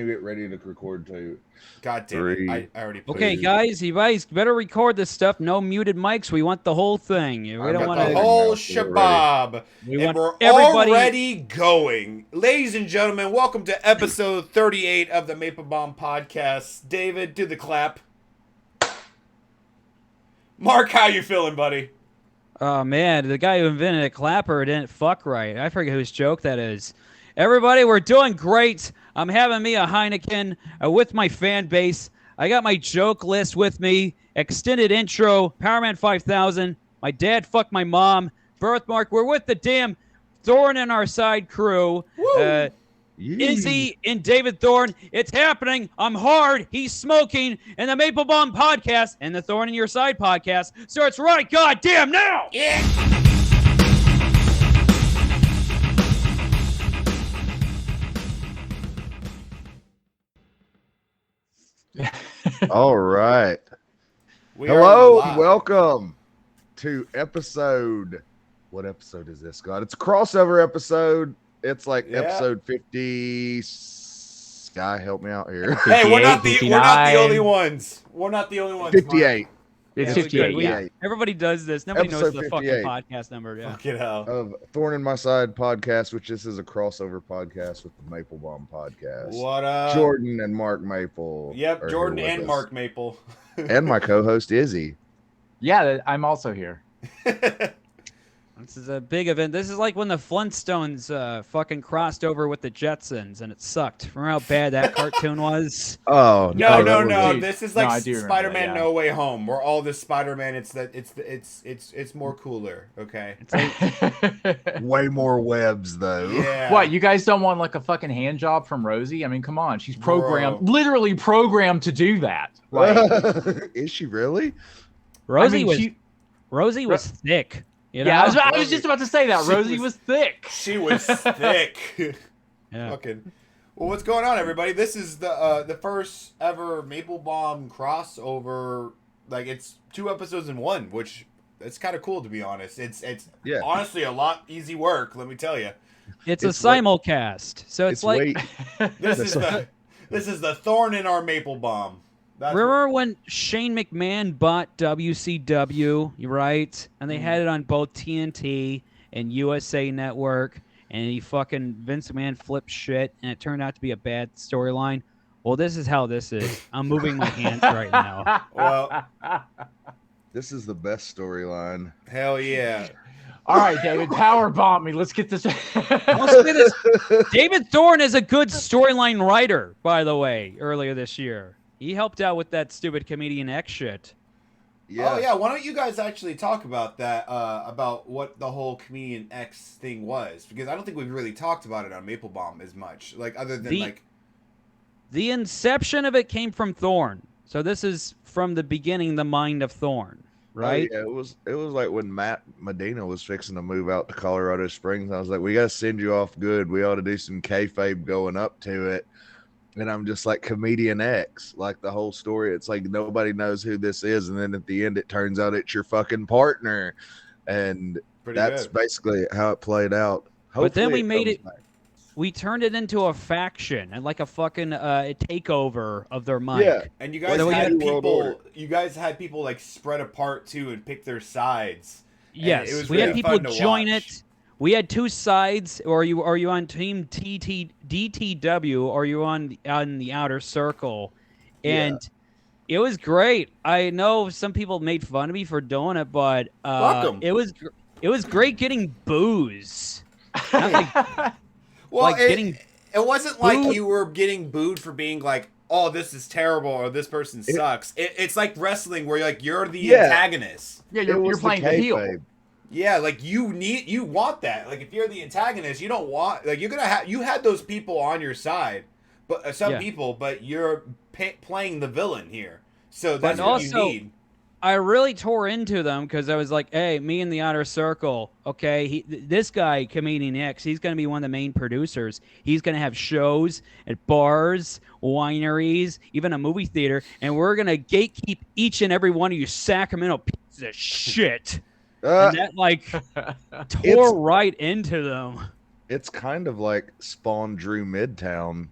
get ready to record too. God damn it. I already put Okay, it. guys, you guys better record this stuff. No muted mics. We want the whole thing. We don't Got want the to. whole shabab. We And want we're everybody. already going. Ladies and gentlemen, welcome to episode 38 of the Maple-Baum podcast. David, do the clap. Mark, how you feeling, buddy? Oh man, the guy who invented a clapper didn't fuck right. I forget whose joke that is. Everybody, we're doing great. I'm having me a Heineken with my fan base. I got my joke list with me. Extended intro, Powerman 5000. My dad fucked my mom. Birthmark. We're with the damn Thorne in our side crew. Izzy and David Thorne. It's happening. I'm hard. He's smoking. And the Maple-Baum podcast and the Thorne in Your Side podcast starts right goddamn now. Yeah. All right. We are Hello, live. welcome to episode. What episode is this, God? It's a crossover episode. It's like episode 50. Sky, help me out here. Hey, we're not the 59. only ones. We're not the only ones. 58. It's Yeah, 58, we- yeah. Everybody does this. Nobody knows Episode the fucking 58. podcast number. Yeah. Fucking hell. Of Thorne In My Side podcast, which this is a crossover podcast with the Maple-Baum podcast. What up? Jordan and Mark Maple. Yep, are Jordan here with and us. Mark Maple. And my co-host Izzy. Yeah, I'm also here. This is a big event. This is like when the Flintstones fucking crossed over with the Jetsons, and it sucked. Remember how bad that cartoon was? Oh No. that was This is No, like I do remember Spider-Man that, yeah. No Way Home. We're all this Spider-Man. It's more cooler. Okay. It's like, way more webs though. Yeah. What, you guys don't want like a fucking hand job from Rosie? I mean, come on. She's programmed, Bro. literally programmed to do that. Like, Is she really? Rosie I mean, was she- Rosie was thick. You know? yeah, I was just about to say that. She Rosie was- was thick. She was thick. Yeah. Fucking. Well, what's going on, everybody? This is the first ever Maple-Baum crossover. Like, it's 2 episodes in one, which it's kind of cool, to be honest. It's Yeah. honestly a lot easy work. Let me tell you. It's a It's like- simulcast. So it's like, way, This is the Thorne in our Maple-Baum. That's remember when Shane McMahon bought WCW, right? And they had it on both TNT and USA Network, and he fucking Vince McMahon flipped shit, and it turned out to be a bad storyline. Well, this is how this is. I'm moving my hands right now. Well, this is the best storyline. hell yeah. All right, David, power bomb me. Let's get this. I'll say this. David Thorne is a good storyline writer, by the way, earlier this year. He helped out with that stupid Comedian X shit. Yeah. Oh yeah, why don't you guys actually talk about that? About what the whole Comedian X thing was, because I don't think we've really talked about it on Maple-Baum as much. Like other than The inception of it came from Thorne. So this is from the beginning, the mind of Thorne, right? Oh, yeah, it was like when Matt Medina was fixing to move out to Colorado Springs. I was like, we got to send you off good. We ought to do some kayfabe going up to it. And I'm just like Comedian X, like the whole story. It's like nobody knows who this is, and then at the end, it turns out it's your fucking partner, and pretty that's good. basically how it played out. But then Hopefully we made comes it- back. We turned it into a faction and like a fucking takeover of their mic. Yeah. And you guys Well, had New World Order. people. You guys had people like spread apart too and pick their sides. And Yes, it was we had really people fun to join watch. it. We had 2 sides. Or are you on Team DTW or are you on the outer circle? And it was great. I know some people made fun of me for doing it, but Fuck 'em. it was great getting booze. Not like Well, like it, getting it wasn't like booed. you were getting booed for being like, "Oh, this is terrible" or "This person sucks." It's like wrestling where you're the Yeah. antagonist. Yeah, It you're was playing the heel. kayfabe. Yeah, like you want that. Like if you're the antagonist, you don't want like you're gonna have you had those people on your side, but some Yeah. people, but you're playing the villain here. So that's But what you also- need. I really tore into them because I was like, hey, me in the outer circle, okay, this guy, Comedian X, he's going to be one of the main producers. He's going to have shows at bars, wineries, even a movie theater, and we're going to gatekeep each and every one of you Sacramento pieces of shit. And that, like, tore right into them. It's kind of like Spawn Drew Midtown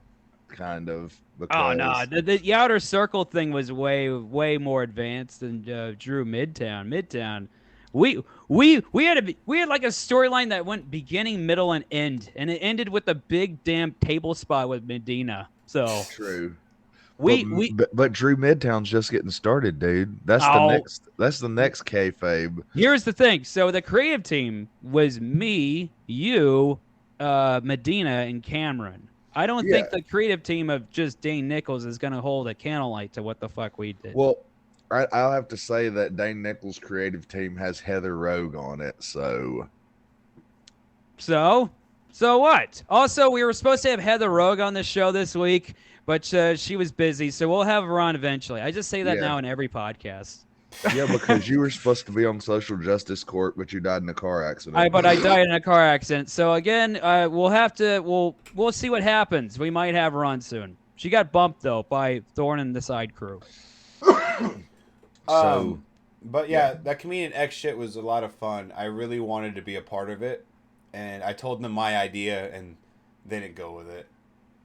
kind of. Oh Because, no, the outer circle thing was way more advanced than Drew Midtown. Midtown, we had like a storyline that went beginning, middle, and end, and it ended with a big damn table spot with Medina. So true. we But Drew Midtown's just getting started, dude. That's Oh. the next kayfabe. Here's the thing. So the creative team was me, you, Medina, and Cameron. I don't think the creative team of just Dane Nichols is going to hold a candlelight to what the fuck we did. Well, I'll have to say that Dane Nichols' creative team has Heather Rogue on it, so what? Also, we were supposed to have Heather Rogue on the show this week, but she was busy, so we'll have her on eventually. I just say that now in every podcast. Yeah, because you were supposed to be on social justice court, but you died in a car accident. But I died in a car accident. So again, we'll see what happens. We might have her on soon. She got bumped though by Thorne and the side crew. But yeah, that Comedian X shit was a lot of fun. I really wanted to be a part of it, and I told them my idea, and they didn't go with it.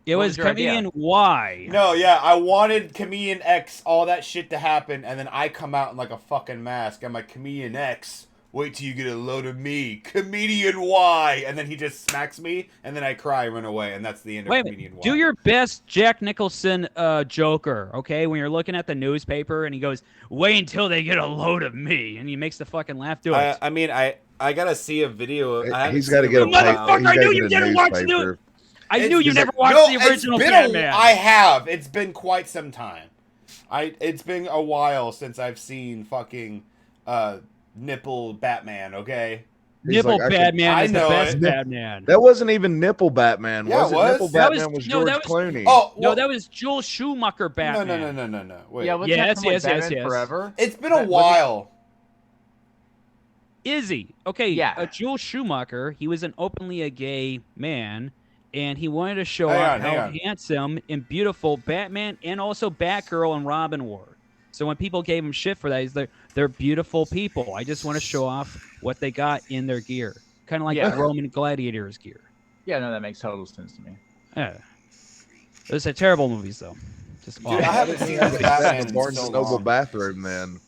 It was Comedian Y. No, yeah, I wanted Comedian X, all that shit to happen, and then I come out in like a fucking mask. I'm like, Comedian X, wait till you get a load of me. Comedian Y! And then he just smacks me, and then I cry and run away, and that's the end of Comedian Y. Do your best Jack Nicholson Joker, okay? When you're looking at the newspaper, and he goes, wait until they get a load of me, and he makes the fucking laugh. Do it. I mean, I gotta see a video. He's got to get a motherfucker, I knew you didn't watch the... I knew you never watched the original Batman. I have. It's been quite some time. It's been a while since I've seen fucking nipple Batman. Okay. Nipple Batman is the best it. Batman. That wasn't even nipple Batman, was it? Nipple Batman was George Clooney. Oh no, that was Joel Schumacher Batman. No. Wait. Yeah, yes. Forever. It's been a while. Izzy. Okay. Yeah. Joel Schumacher. He was an openly gay man. And he wanted to show off how handsome and beautiful Batman and also Batgirl and Robin were. So when people gave him shit for that, he's like, they're beautiful people. I just want to show off what they got in their gear. Kind of like the Roman gladiators gear. Yeah, no, that makes total sense to me. Yeah. Those are terrible movies, though. Just Dude, I haven't seen the Batman in Barnes so and Noble long. bathroom, man.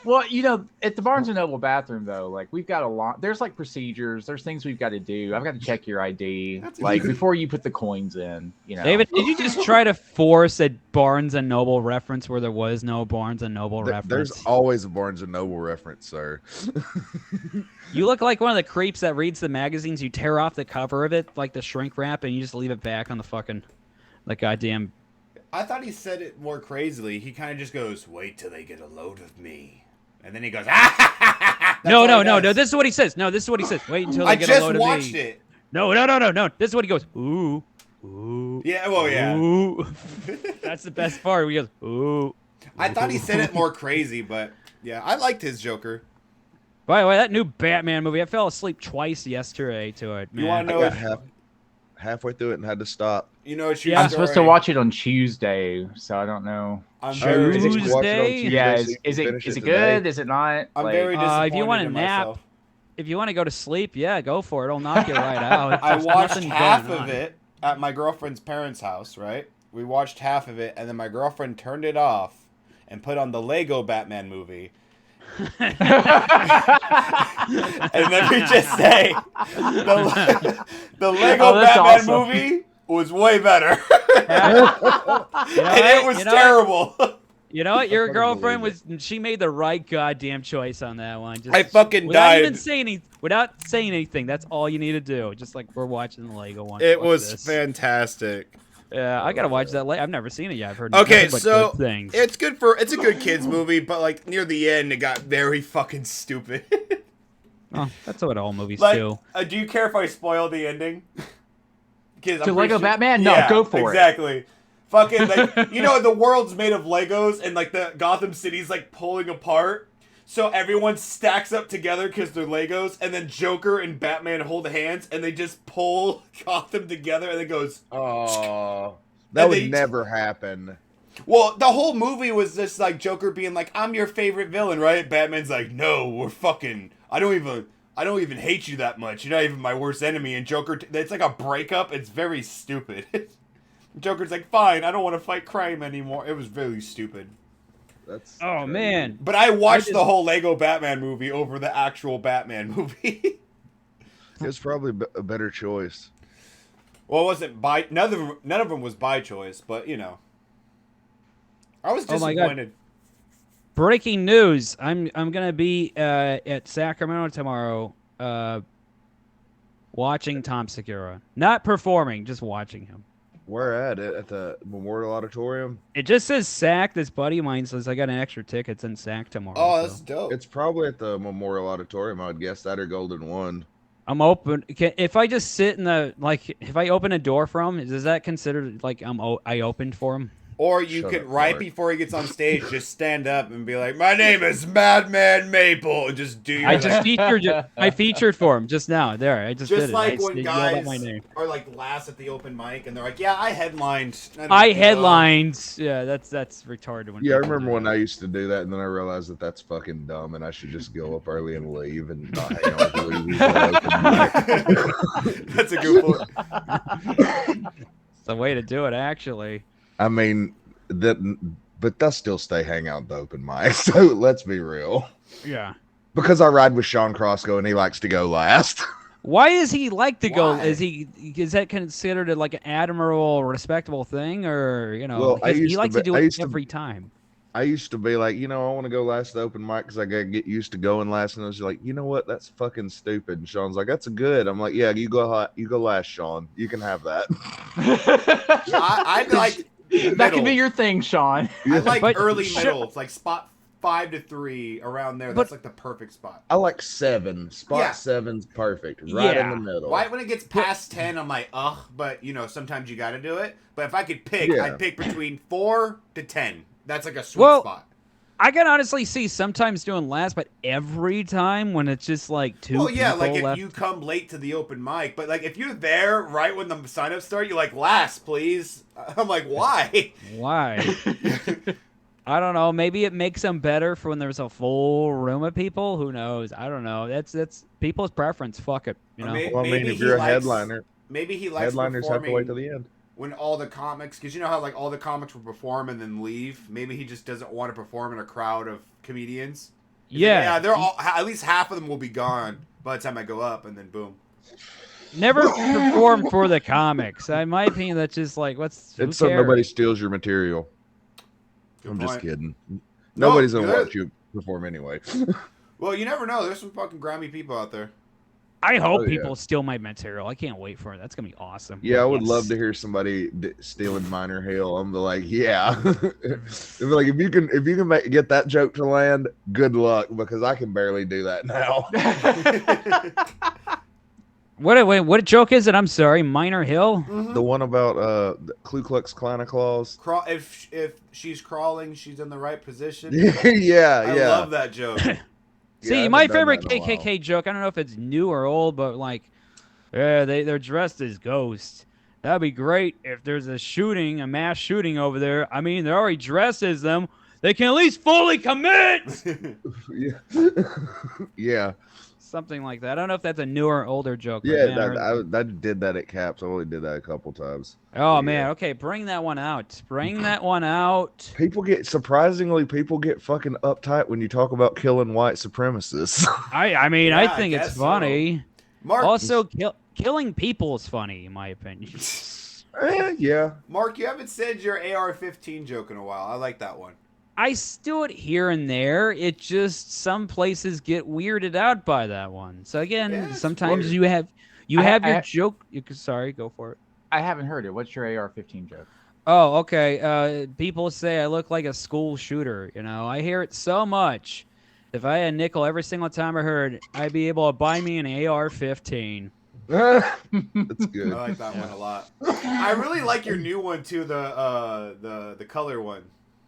Well, you know, at the Barnes and Noble bathroom, though, like we've got a lot. There's like procedures. There's things we've got to do. I've got to check your ID, like before you put the coins in. You know, David, did you just try to force a Barnes and Noble reference where there was no Barnes and Noble reference? There's always a Barnes and Noble reference, sir. You look like one of the creeps that reads the magazines. You tear off the cover of it, like the shrink wrap, and you just leave it back on the fucking, like goddamn. I thought he said it more crazily. He kind of just goes, "Wait till they get a load of me." And then he goes, ah! No. This is what he says. No, this is what he says. Wait until they get a load of me. I just watched it. No. This is what he goes. Ooh. Yeah, well, yeah. Ooh. That's the best part. He goes, ooh. I thought he said it more crazy, but yeah, I liked his Joker. By the way, that new Batman movie, I fell asleep twice yesterday to it, man. You want to know I got halfway through it and had to stop. You know, I'm supposed to watch it on Tuesday, so I don't know. Tuesday? Yeah, is it good? Is it not? I'm very disappointed if you want to in nap, myself. If you want to go to sleep, yeah, go for it. It'll knock you right out. I There's watched nothing half going of on. it at my girlfriend's parents' house, right? We watched half of it, and then my girlfriend turned it off and put on the Lego Batman movie. And let me just say, the Lego Batman movie was way better. It was terrible. You know what? Your girlfriend she made the right goddamn choice on that one. Just, I fucking without died. Even saying without saying anything, that's all you need to do. Just like we're watching the Lego one. It was fantastic. Yeah, I gotta watch that. I've never seen it yet. I've heard okay, nothing but so good things. it's a good kids movie, but like near the end, it got very fucking stupid. Oh, that's what all movies like, do. Do you care if I spoil the ending? To Lego Batman? No, go for it. Exactly. Fucking, like, you know, the world's made of Legos, and like the Gotham City's like pulling apart. So everyone stacks up together because they're Legos, and then Joker and Batman hold hands, and they just pull Gotham together, and it goes. Oh, that would never happen. Well, the whole movie was just like Joker being like, "I'm your favorite villain," right? Batman's like, "No, we're fucking. I don't even hate you that much. You're not even my worst enemy." And Joker, it's like a breakup. It's very stupid. Joker's like, fine, I don't want to fight crime anymore. It was really stupid. That's Oh crazy. man. But I watched the whole Lego Batman movie over the actual Batman movie. It's probably a better choice. Well, it wasn't by none of them was by choice, but you know, I was Oh my disappointed. God. Breaking news. I'm gonna be at Sacramento tomorrow, watching Tom Sakura. Not performing, just watching him. Where at? At the Memorial Auditorium? It just says Sac. This buddy of mine says I got an extra ticket. It's in Sac tomorrow. Oh, so that's dope. It's probably at the Memorial Auditorium, I would guess. That or Golden One. I'm open. If I just sit in the if I open a door for him, is that considered like I opened for him? Or you Shut could, up, right Mark. before he gets on stage, just stand up and be like, "My name is Madman Maple," and just do your I just featured for him just now. There, I just did just it. like I when yelled out guys my name. are like last at the open mic and they're like, "Yeah, I headlined." I headlined. Yeah, that's retarded. When Yeah, I people remember do when that. I used to do that, and then I realized that that's fucking dumb, and I should just go up early and leave and not hang out with losers at open mic. That's a good point. It's the way to do it, actually. I mean, but they'll still stay hang out at the open mic. So let's be real. Yeah. Because I ride with Sean Crosco, and he likes to go last. Why is he like to go? Why? Is that considered like an admirable, respectable thing, or Well, I he used to likes be- to do I it used to- every time? I used to be like, I want to go last at the open mic because I got to get used to going last. And I was like, you know what? That's fucking stupid. And Sean's like, that's good. I'm like, yeah, you go last, Sean. You can have that. I like That could be your thing, Sean. I like But- early Sure. middle. It's like spot 5 to 3 around there. That's like the perfect spot. I like 7. Spot Yeah. 7's perfect. Right in Yeah. the middle. Why when it gets past 10, I'm like, ugh. But sometimes you got to do it. But if I could pick, Yeah. I'd pick between 4 to 10. That's like a sweet Well, spot. I can honestly see sometimes doing last, but every time when it's just like two Well, yeah, people like if left. you come late to the open mic, but like if you're there right when the sign-ups start, you're like, last, please. I'm like, why? Why? I don't know. Maybe it makes them better for when there's a full room of people. Who knows? I don't know. That's people's preference. Fuck it. You Or know. maybe- Well, I mean, maybe if he you're a likes- headliner, Maybe he likes headliners have to wait till performing the end. when all the comics, because you know how like all the comics will perform and then leave. Maybe he just doesn't want to perform in a crowd of comedians. He's like, Yeah. they're all at least half of them will be gone by the time I go up, and then boom. Never perform for the comics. In my opinion, that's just like who It's so cares? nobody steals your material. Good I'm just point. kidding. No, Nobody's going to good. watch you perform anyway. Well, you never know. There's some fucking grimy people out there. I hope Oh, yeah. people steal my material. I can't wait for it. That's gonna be awesome. Yeah, I would Yes. love to hear somebody stealing Minor Hill. I'm like, yeah. It'd be like if you can get that joke to land, good luck because I can barely do that now. What joke is it? I'm sorry, Minor Hill. The one about the Ku Klux Klan claws. If she's crawling, she's in the right position. yeah, I yeah. love that joke. See, I my haven't done favorite that in a while. KKK joke. I don't know if it's new or old, but like, they're dressed as ghosts. That'd be great if there's a mass shooting over there. I mean, they're already dressed as them. They can at least fully commit. Yeah. Yeah. Something like that. I don't know if that's a newer or older joke. but Yeah, man, I did that at Caps. I only did that a couple times. oh yeah. man, okay, bring that one out. Bring that one out. People get fucking uptight when you talk about killing white supremacists. I mean, Yeah, I I think it's guess funny. Mark, Also, killing people is funny, in my opinion. Yeah. Mark, you haven't said your AR-15 joke in a while. I like that one. I do it here and there. It just some places get weirded out by that one. So again, Yeah, it's sometimes weird. you have your I- joke. Sorry, go for it. I haven't heard it. What's your AR-15 joke? Oh, okay. People say I look like a school shooter. I hear it so much. If I had a nickel every single time I heard, I'd be able to buy me an AR-15. That's I good. like that one a lot. I really like your new one too, the color one.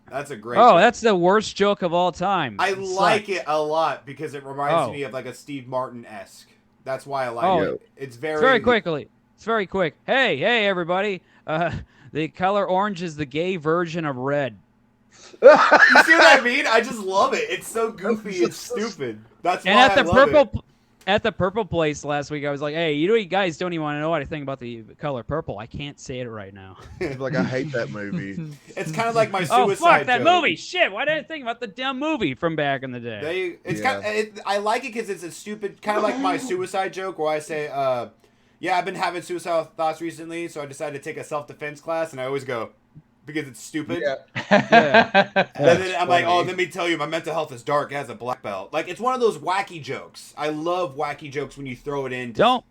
That's a great Oh, joke. that's the worst joke of all time. I It like sucks. it a lot because it reminds Oh. me of like a Steve Martin-esque. That's why I like Oh. it. It's very It's very quickly. It's very quick. Hey, everybody. The color orange is the gay version of red. You see what I mean? I just love it. It's so goofy. It's stupid. That's why And at I the love purple it. at the purple place last week. I was like, hey, you guys don't even want to know what I think about the color purple. I can't say it right now. Like, I hate that movie. It's kind of like my Oh, suicide fuck that joke. movie. Shit, why did I think about the damn movie from back in the day? I like it because it's a stupid, kind of like my suicide joke where I say, yeah, I've been having suicidal thoughts recently, so I decided to take a self-defense class, and I always go, because it's stupid. Yeah. And then I'm like, oh, let me tell you, my mental health is dark. It has a black belt. Like, it's one of those wacky jokes. I love wacky jokes when you throw it in. Don't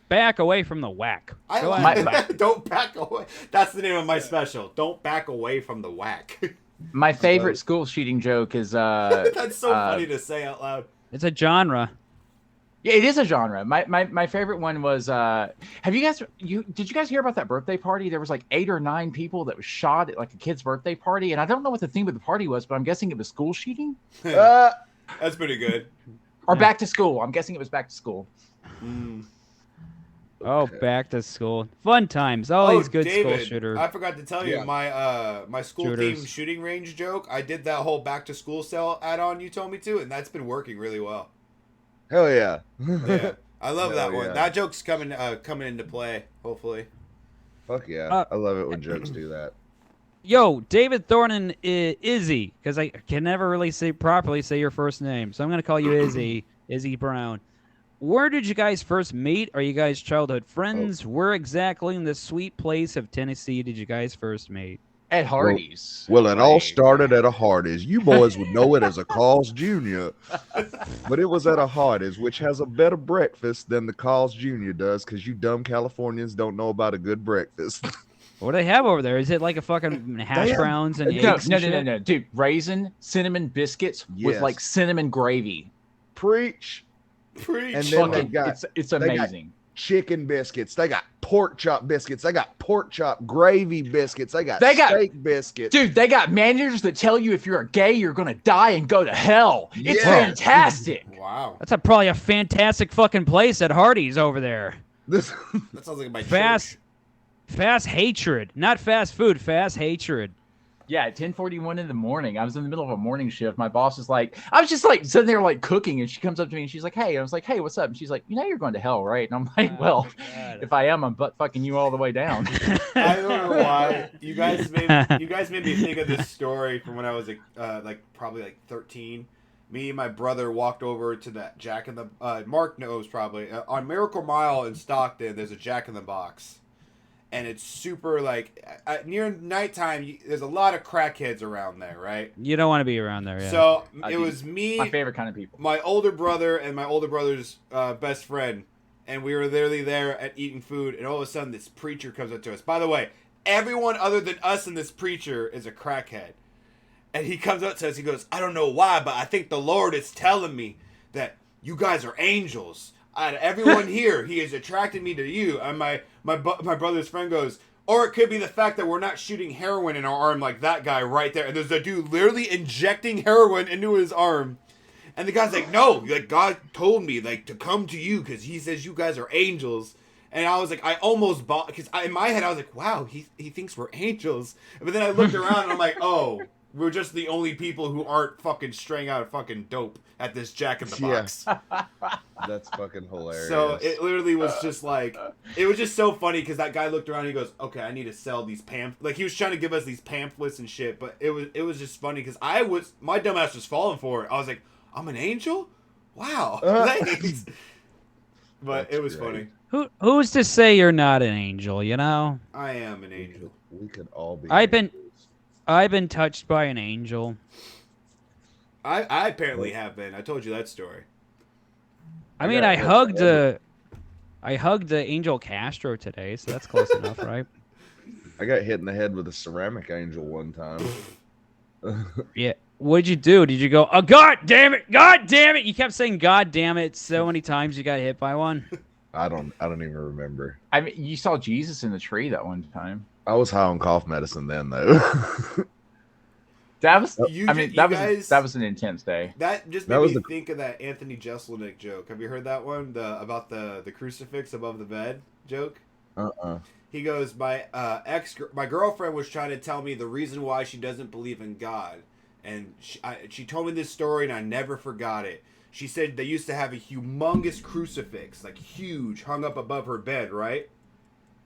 back away from the whack. Don't back away. That's the name of my special. Don't back away from the whack. My favorite school shooting joke is That's so funny to say out loud. It's a genre. Yeah, it is a genre. My favorite one was did you guys hear about that birthday party? There was like 8 or 9 people that was shot at like a kid's birthday party, and I don't know what the theme of the party was, but I'm guessing it was school shooting. That's pretty good. Or back to school. I'm guessing it was back to school. Oh, back to school. Fun times. All these good David, school shooters. I forgot to tell you, my school Shooters. themed shooting range joke, I did that whole back to school sale add-on you told me to, and that's been working really well. Hell yeah. Yeah. I love that one. yeah. That joke's coming into play, hopefully. Fuck yeah. I love it when jokes do that. Yo, David Thorne and Izzy, because I can never really properly say your first name, so I'm going to call you Izzy Brown. Where did you guys first meet? Are you guys childhood friends? Where exactly in the sweet place of Tennessee did you guys first meet? At Hardee's. Well, it all started at a Hardee's. You boys would know it as a Carl's Jr. But it was at a Hardee's, which has a better breakfast than the Carl's Jr. does, because you dumb Californians don't know about a good breakfast. What do they have over there? Is it like a fucking hash browns and eggs? No, dude. Raisin, cinnamon biscuits with like cinnamon gravy. Preach. And then they got it's amazing. Chicken biscuits. They got pork chop biscuits. They got pork chop gravy biscuits. They got steak biscuits. Dude, they got managers that tell you if you're gay, you're going to die and go to hell. It's fantastic. Wow. That's probably a fantastic fucking place at Hardee's over there. That sounds like my church. Fast hatred. Not fast food, fast hatred. Yeah, at 10:41 in the morning, I was in the middle of a morning shift. My boss is like, I was just like sitting there like cooking, and she comes up to me and she's like, hey. I was like, hey, what's up? And she's like, you know you're going to hell, right? And I'm like, well, if I am, I'm butt fucking you all the way down. I don't know why. You guys made me think of this story from when I was probably 13. Me and my brother walked over to that Jack in the Mark knows probably on Miracle Mile in Stockton. There's a Jack in the Box. And it's super, near nighttime, there's a lot of crackheads around there, right? You don't want to be around there, yeah. So, it was me, my favorite kind of people, my older brother, and my older brother's best friend. And we were literally there at eating food, and all of a sudden, this preacher comes up to us. By the way, everyone other than us and this preacher is a crackhead. And he comes up to us, he goes, I don't know why, but I think the Lord is telling me that you guys are angels. Out of everyone here, he has attracted me to you. And my brother's friend goes, or it could be the fact that we're not shooting heroin in our arm like that guy right there. And there's a dude literally injecting heroin into his arm. And the guy's like, no, like God told me to come to you because he says you guys are angels. And I was like, I almost bought, because in my head I was like, wow, he thinks we're angels. But then I looked around and I'm like, oh, we're just the only people who aren't fucking straying out of fucking dope at this Jack in the Box. That's fucking hilarious. So it literally was just it was just so funny because that guy looked around and he goes, okay, I need to sell these pamphlets. He was trying to give us these pamphlets and shit, but it was just funny because my dumbass was falling for it. I was like, I'm an angel? Wow. Thanks. But it was funny. Who's to say you're not an angel, you know? I am an angel. We could all be. I've been touched by an angel. I apparently have been. I told you that story. I mean, I hugged the Angel Castro today, so that's close enough, right? I got hit in the head with a ceramic angel one time. Yeah. What'd you do? Did you go, oh, God damn it! God damn it! You kept saying God damn it so many times you got hit by one. I don't even remember. I mean, you saw Jesus in the tree that one time. I was high on cough medicine then, though. That was an intense day. That just made me think of that Anthony Jeselnik joke. Have you heard that one? About the crucifix above the bed joke? He goes, my girlfriend was trying to tell me the reason why she doesn't believe in God. And she told me this story and I never forgot it. She said they used to have a humongous crucifix, like huge, hung up above her bed, right?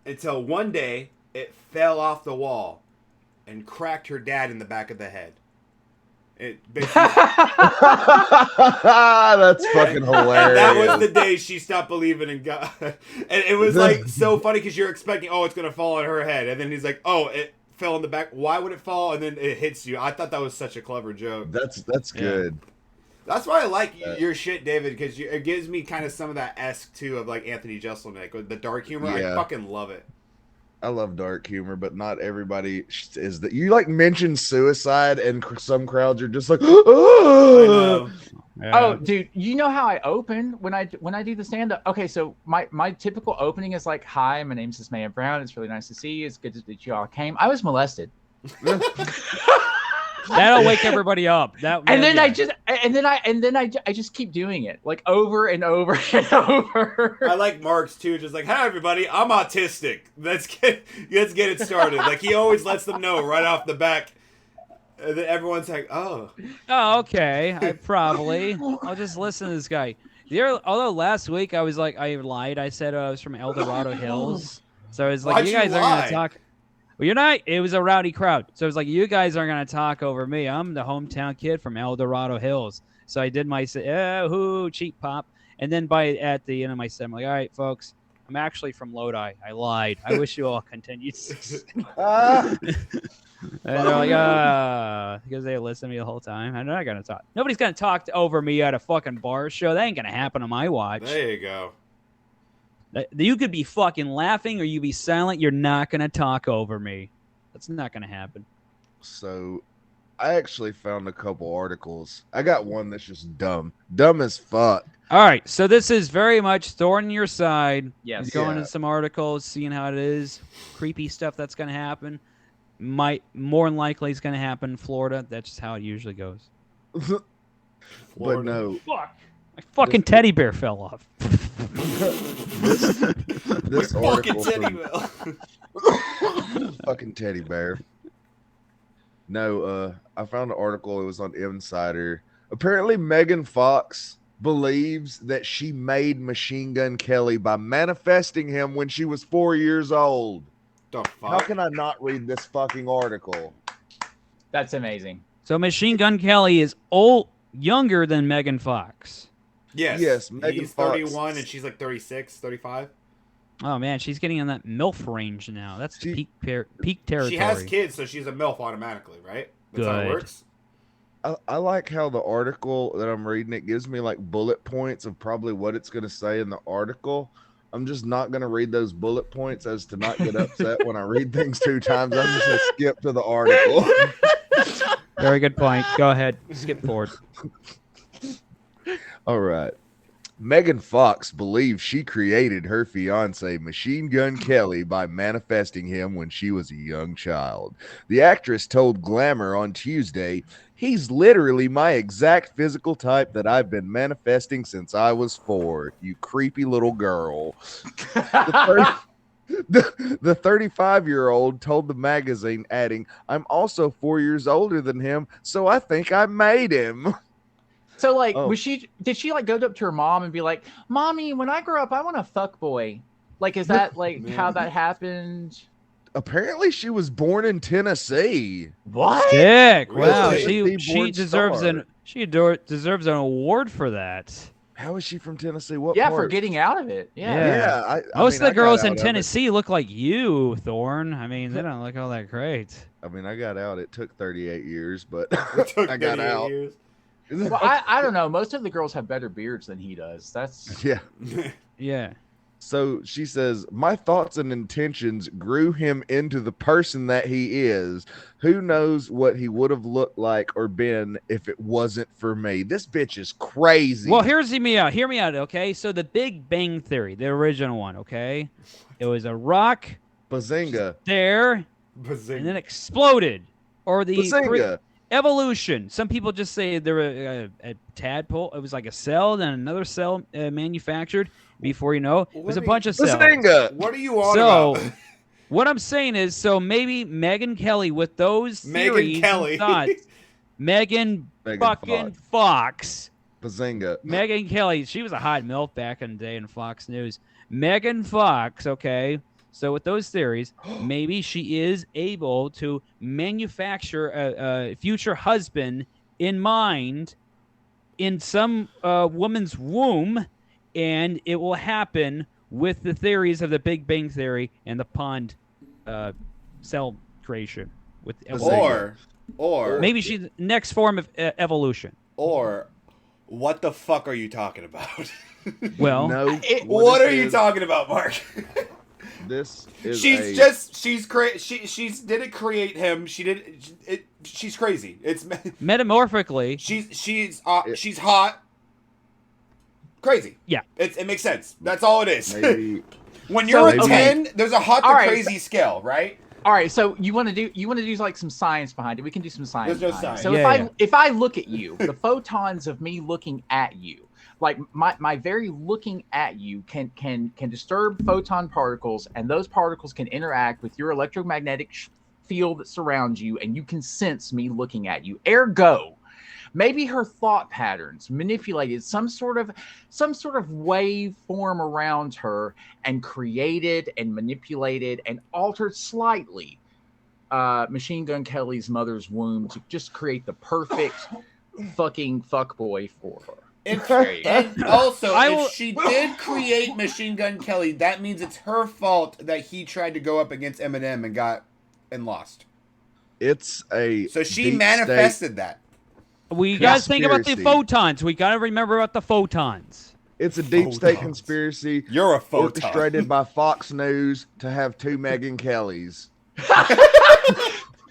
Until one day, it fell off the wall and cracked her dad in the back of the head. It basically... That's fucking hilarious. And that was the day she stopped believing in God. And it was like so funny because you're expecting, oh, it's going to fall on her head. And then he's like, oh, it fell in the back. Why would it fall? And then it hits you. I thought that was such a clever joke. That's good. That's why I like your shit, David, because it gives me kind of some of that esque too of like Anthony Jeselnik with the dark humor. Yeah. I fucking love it. I love dark humor, but not everybody is that. You like mention suicide, and some crowds are just like, oh. Oh, dude, you know how I open when I do the stand up? Okay, so my typical opening is like, "Hi, my name's Izmeiah Brown. It's really nice to see you. It's good that you all came. I was molested." That'll wake everybody up. And then I just keep doing it like over and over and over. I like Mark's too, just like, "Hi everybody, I'm autistic. Let's get it started." Like he always lets them know right off the back. And then everyone's like, "Oh, okay, I'll just listen to this guy." Although last week I was like, I lied. I said I was from El Dorado Hills, so I was like, Why'd you you guys aren't lie? gonna talk. Well, you're not. It was a rowdy crowd, so it was like, you guys aren't gonna talk over me. I'm the hometown kid from El Dorado Hills, so I did my cheap pop, and then at the end of my set, I'm like, all right, folks, I'm actually from Lodi. I lied. I wish you all continued success. And they're like, because they listened to me the whole time. I'm not gonna talk. Nobody's gonna talk over me at a fucking bar show. That ain't gonna happen on my watch. there you go." You could be fucking laughing or you be silent. You're not gonna talk over me. That's not gonna happen. So, I actually found a couple articles. I got one that's just dumb as fuck. All right, so this is very much Thorne on your side. Yes. He's going Yeah. into some articles, seeing how it is, creepy stuff that's gonna happen. More than likely is gonna happen in Florida. That's just how it usually goes. But Florida. no, Fuck! My fucking teddy bear fell off. this Fucking article Teddy from Will. fucking teddy bear. No, I found an article. It was on Insider. Apparently, Megan Fox believes that she made Machine Gun Kelly by manifesting him when she was 4 years old. The fuck? How can I not read this fucking article? That's amazing. So Machine Gun Kelly is younger than Megan Fox. Yes, Megan he's Fox. 31 and she's like 36, 35. Oh man, she's getting in that MILF range now. That's peak territory. She has kids, so she's a MILF automatically, right? That's how it Good. works. I like how the article that I'm reading, it gives me like bullet points of probably what it's going to say in the article. I'm just not going to read those bullet points as to not get upset when I read things 2 times. I'm just going to skip to the article. Very good point. Go ahead. Skip forward. All right. Megan Fox believes she created her fiance, Machine Gun Kelly, by manifesting him when she was a young child. The actress told Glamour on Tuesday, "He's literally my exact physical type that I've been manifesting since I was 4, you creepy little girl." The 35-year-old told the magazine, adding, "I'm also 4 years older than him, so I think I made him." So like, Oh. did she like go up to her mom and be like, "Mommy, when I grow up, I want a fuck boy"? Like, is that like how that happened? Apparently, she was born in Tennessee. What? Dick. Really? Wow. Tennessee She born deserves star. deserves an award for that. How is she from Tennessee? What Yeah, part? for getting out of it. Yeah. Yeah, Most of the girls in Tennessee. Tennessee look like you, Thorne. I mean, they don't look all that great. I mean, I got out. It took 38 years, but It took I got 38 out. years. Well, I don't know. Most of the girls have better beards than he does. That's Yeah. Yeah. So she says, "My thoughts and intentions grew him into the person that he is. Who knows what he would have looked like or been if it wasn't for me." This bitch is crazy. Well, hear me out. Hear me out, okay? So the Big Bang Theory, the original one, okay? It was a rock Bazinga. there and then exploded. Or the Bazinga. evolution. Some people just say there were a tadpole. It was like a cell, then another cell manufactured. Before you know, it was a bunch of cells. Bazinga. What are you on So, about? what I'm saying is, so maybe Megan Kelly with those Megan theories Kelly. and thoughts, Megan Megan fucking Fox Bazinga. Megan Kelly, she was a hot MILF back in the day in Fox News. Megan Fox, okay. So with those theories, maybe she is able to manufacture a future husband in mind in some woman's womb, and it will happen with the theories of the Big Bang Theory and the pond cell creation. With Or maybe she's the next form of evolution. Or what the fuck are you talking about? Well, No. What are you talking about, Mark? This is she's didn't create him. She's crazy. It's metamorphically, she's hot. Crazy. Yeah. It makes sense. That's all it is. maybe When you're So, a 10, there's a hot to All right, crazy scale, right? All right, so you want to do like some science behind it. We can do some science. There's no behind it. science. So if I look at you, the photons of me looking at you, like my very looking at you can disturb photon particles, and those particles can interact with your electromagnetic field that surrounds you, and you can sense me looking at you. Ergo, maybe her thought patterns manipulated some sort of waveform around her and created and manipulated and altered slightly Machine Gun Kelly's mother's womb to just create the perfect fucking fuckboy for her. And also, if she did create Machine Gun Kelly, that means it's her fault that he tried to go up against Eminem and lost. it's a So she deep manifested that. we got to think about the conspiracy. photons. We got to remember about the photons. It's a deep state Photons. conspiracy You're a photon. orchestrated by Fox News to have two Megan Kellys.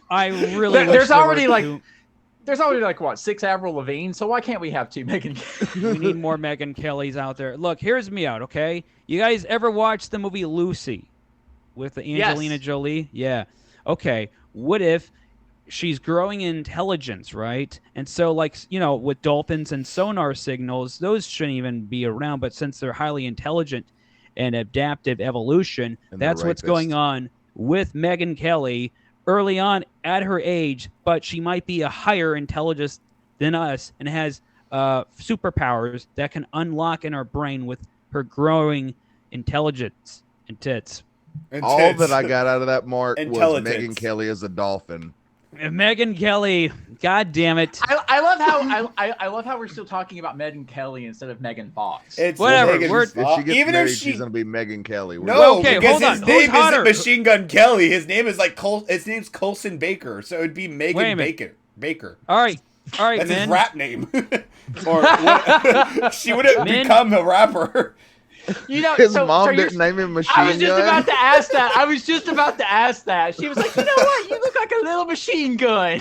I really wish There's there already were like two. There's already like what 6 Avril Lavigne, so why can't we have 2 Megan? We need more Megan Kellys out there. Look, here's me out, okay? You guys ever watch the movie Lucy with Angelina Yes. Jolie? Yeah. Okay. What if she's growing in intelligence, right? And so, like, you know, with dolphins and sonar signals, those shouldn't even be around. But since they're highly intelligent and adaptive evolution, And they're that's what's going rapists. on with Megan Kelly early on at her age. But she might be a higher intelligence than us and has superpowers that can unlock in our brain with her growing intelligence and tits. All that I got out of that, Mark, was Intelligence. Megan Kelly as a dolphin. Megan Kelly, God damn it. I love how I love how we're still talking about Megan Kelly instead of Megan Fox. It's Whatever, Megan's we're- If she fault. gets Even married, if she she's gonna be Megan Kelly. no, Okay, because hold on. his Who's name hotter? isn't Machine Gun Kelly. His name is like his name's Colson Baker, so it'd be Wait a Megan minute. Baker. All right, That's man. his rap name. Or what, she would have Men- become a rapper. You know, His so mom you're- didn't name him Machine I was just Gun. about to ask that. I was just about to ask that. She was like, you know what? You look like a little machine gun.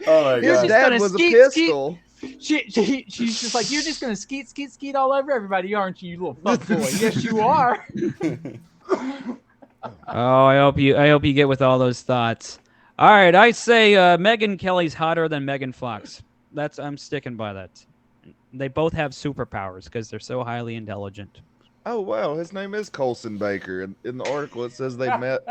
Oh my His You're just dad gonna was a skeet, pistol. She's just like, you're just gonna skeet all over everybody, aren't you, you little fuck boy? Yes, you are. Oh, I hope you get with all those thoughts. All right, I say Megan Kelly's hotter than Megan Fox. I'm sticking by that. They both have superpowers because they're so highly intelligent. Oh wow, his name is Colson Baker. In the article, it says they met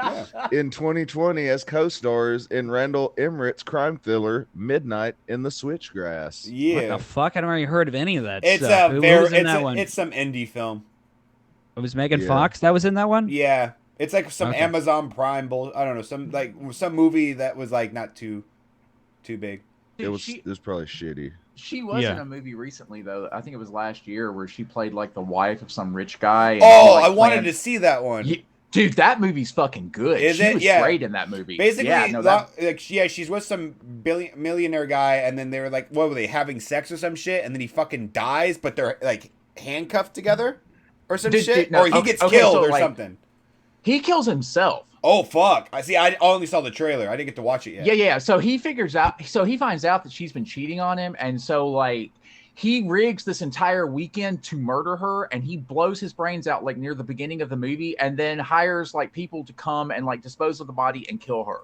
in 2020 as co-stars in Randall Emmerich's crime thriller Midnight in the Switchgrass. What Yeah, the fuck? I never even heard of any of that it's stuff. a Who very was in that one? it's some indie film. It was Megan Yeah. Fox that was in that one? Yeah, it's like some Okay. Amazon Prime I don't know, some movie that was like not too big. It was probably shitty. She was Yeah. in a movie recently, though. I think it was last year, where she played like the wife of some rich guy. And Oh, he, like, I wanted planned- to see that one. Dude, that movie's fucking good. Is she it? was Yeah. great in that movie. Basically, yeah, no, that, she's with some millionaire guy, and then they were like, what were they, having sex or some shit? And then he fucking dies, but they're like handcuffed together or some shit, no, or he okay, gets okay, killed so, or like, something. he kills himself. Oh fuck! I see. I only saw the trailer. I didn't get to watch it yet. Yeah. So he finds out that she's been cheating on him, and so like he rigs this entire weekend to murder her, and he blows his brains out like near the beginning of the movie, and then hires like people to come and like dispose of the body and kill her.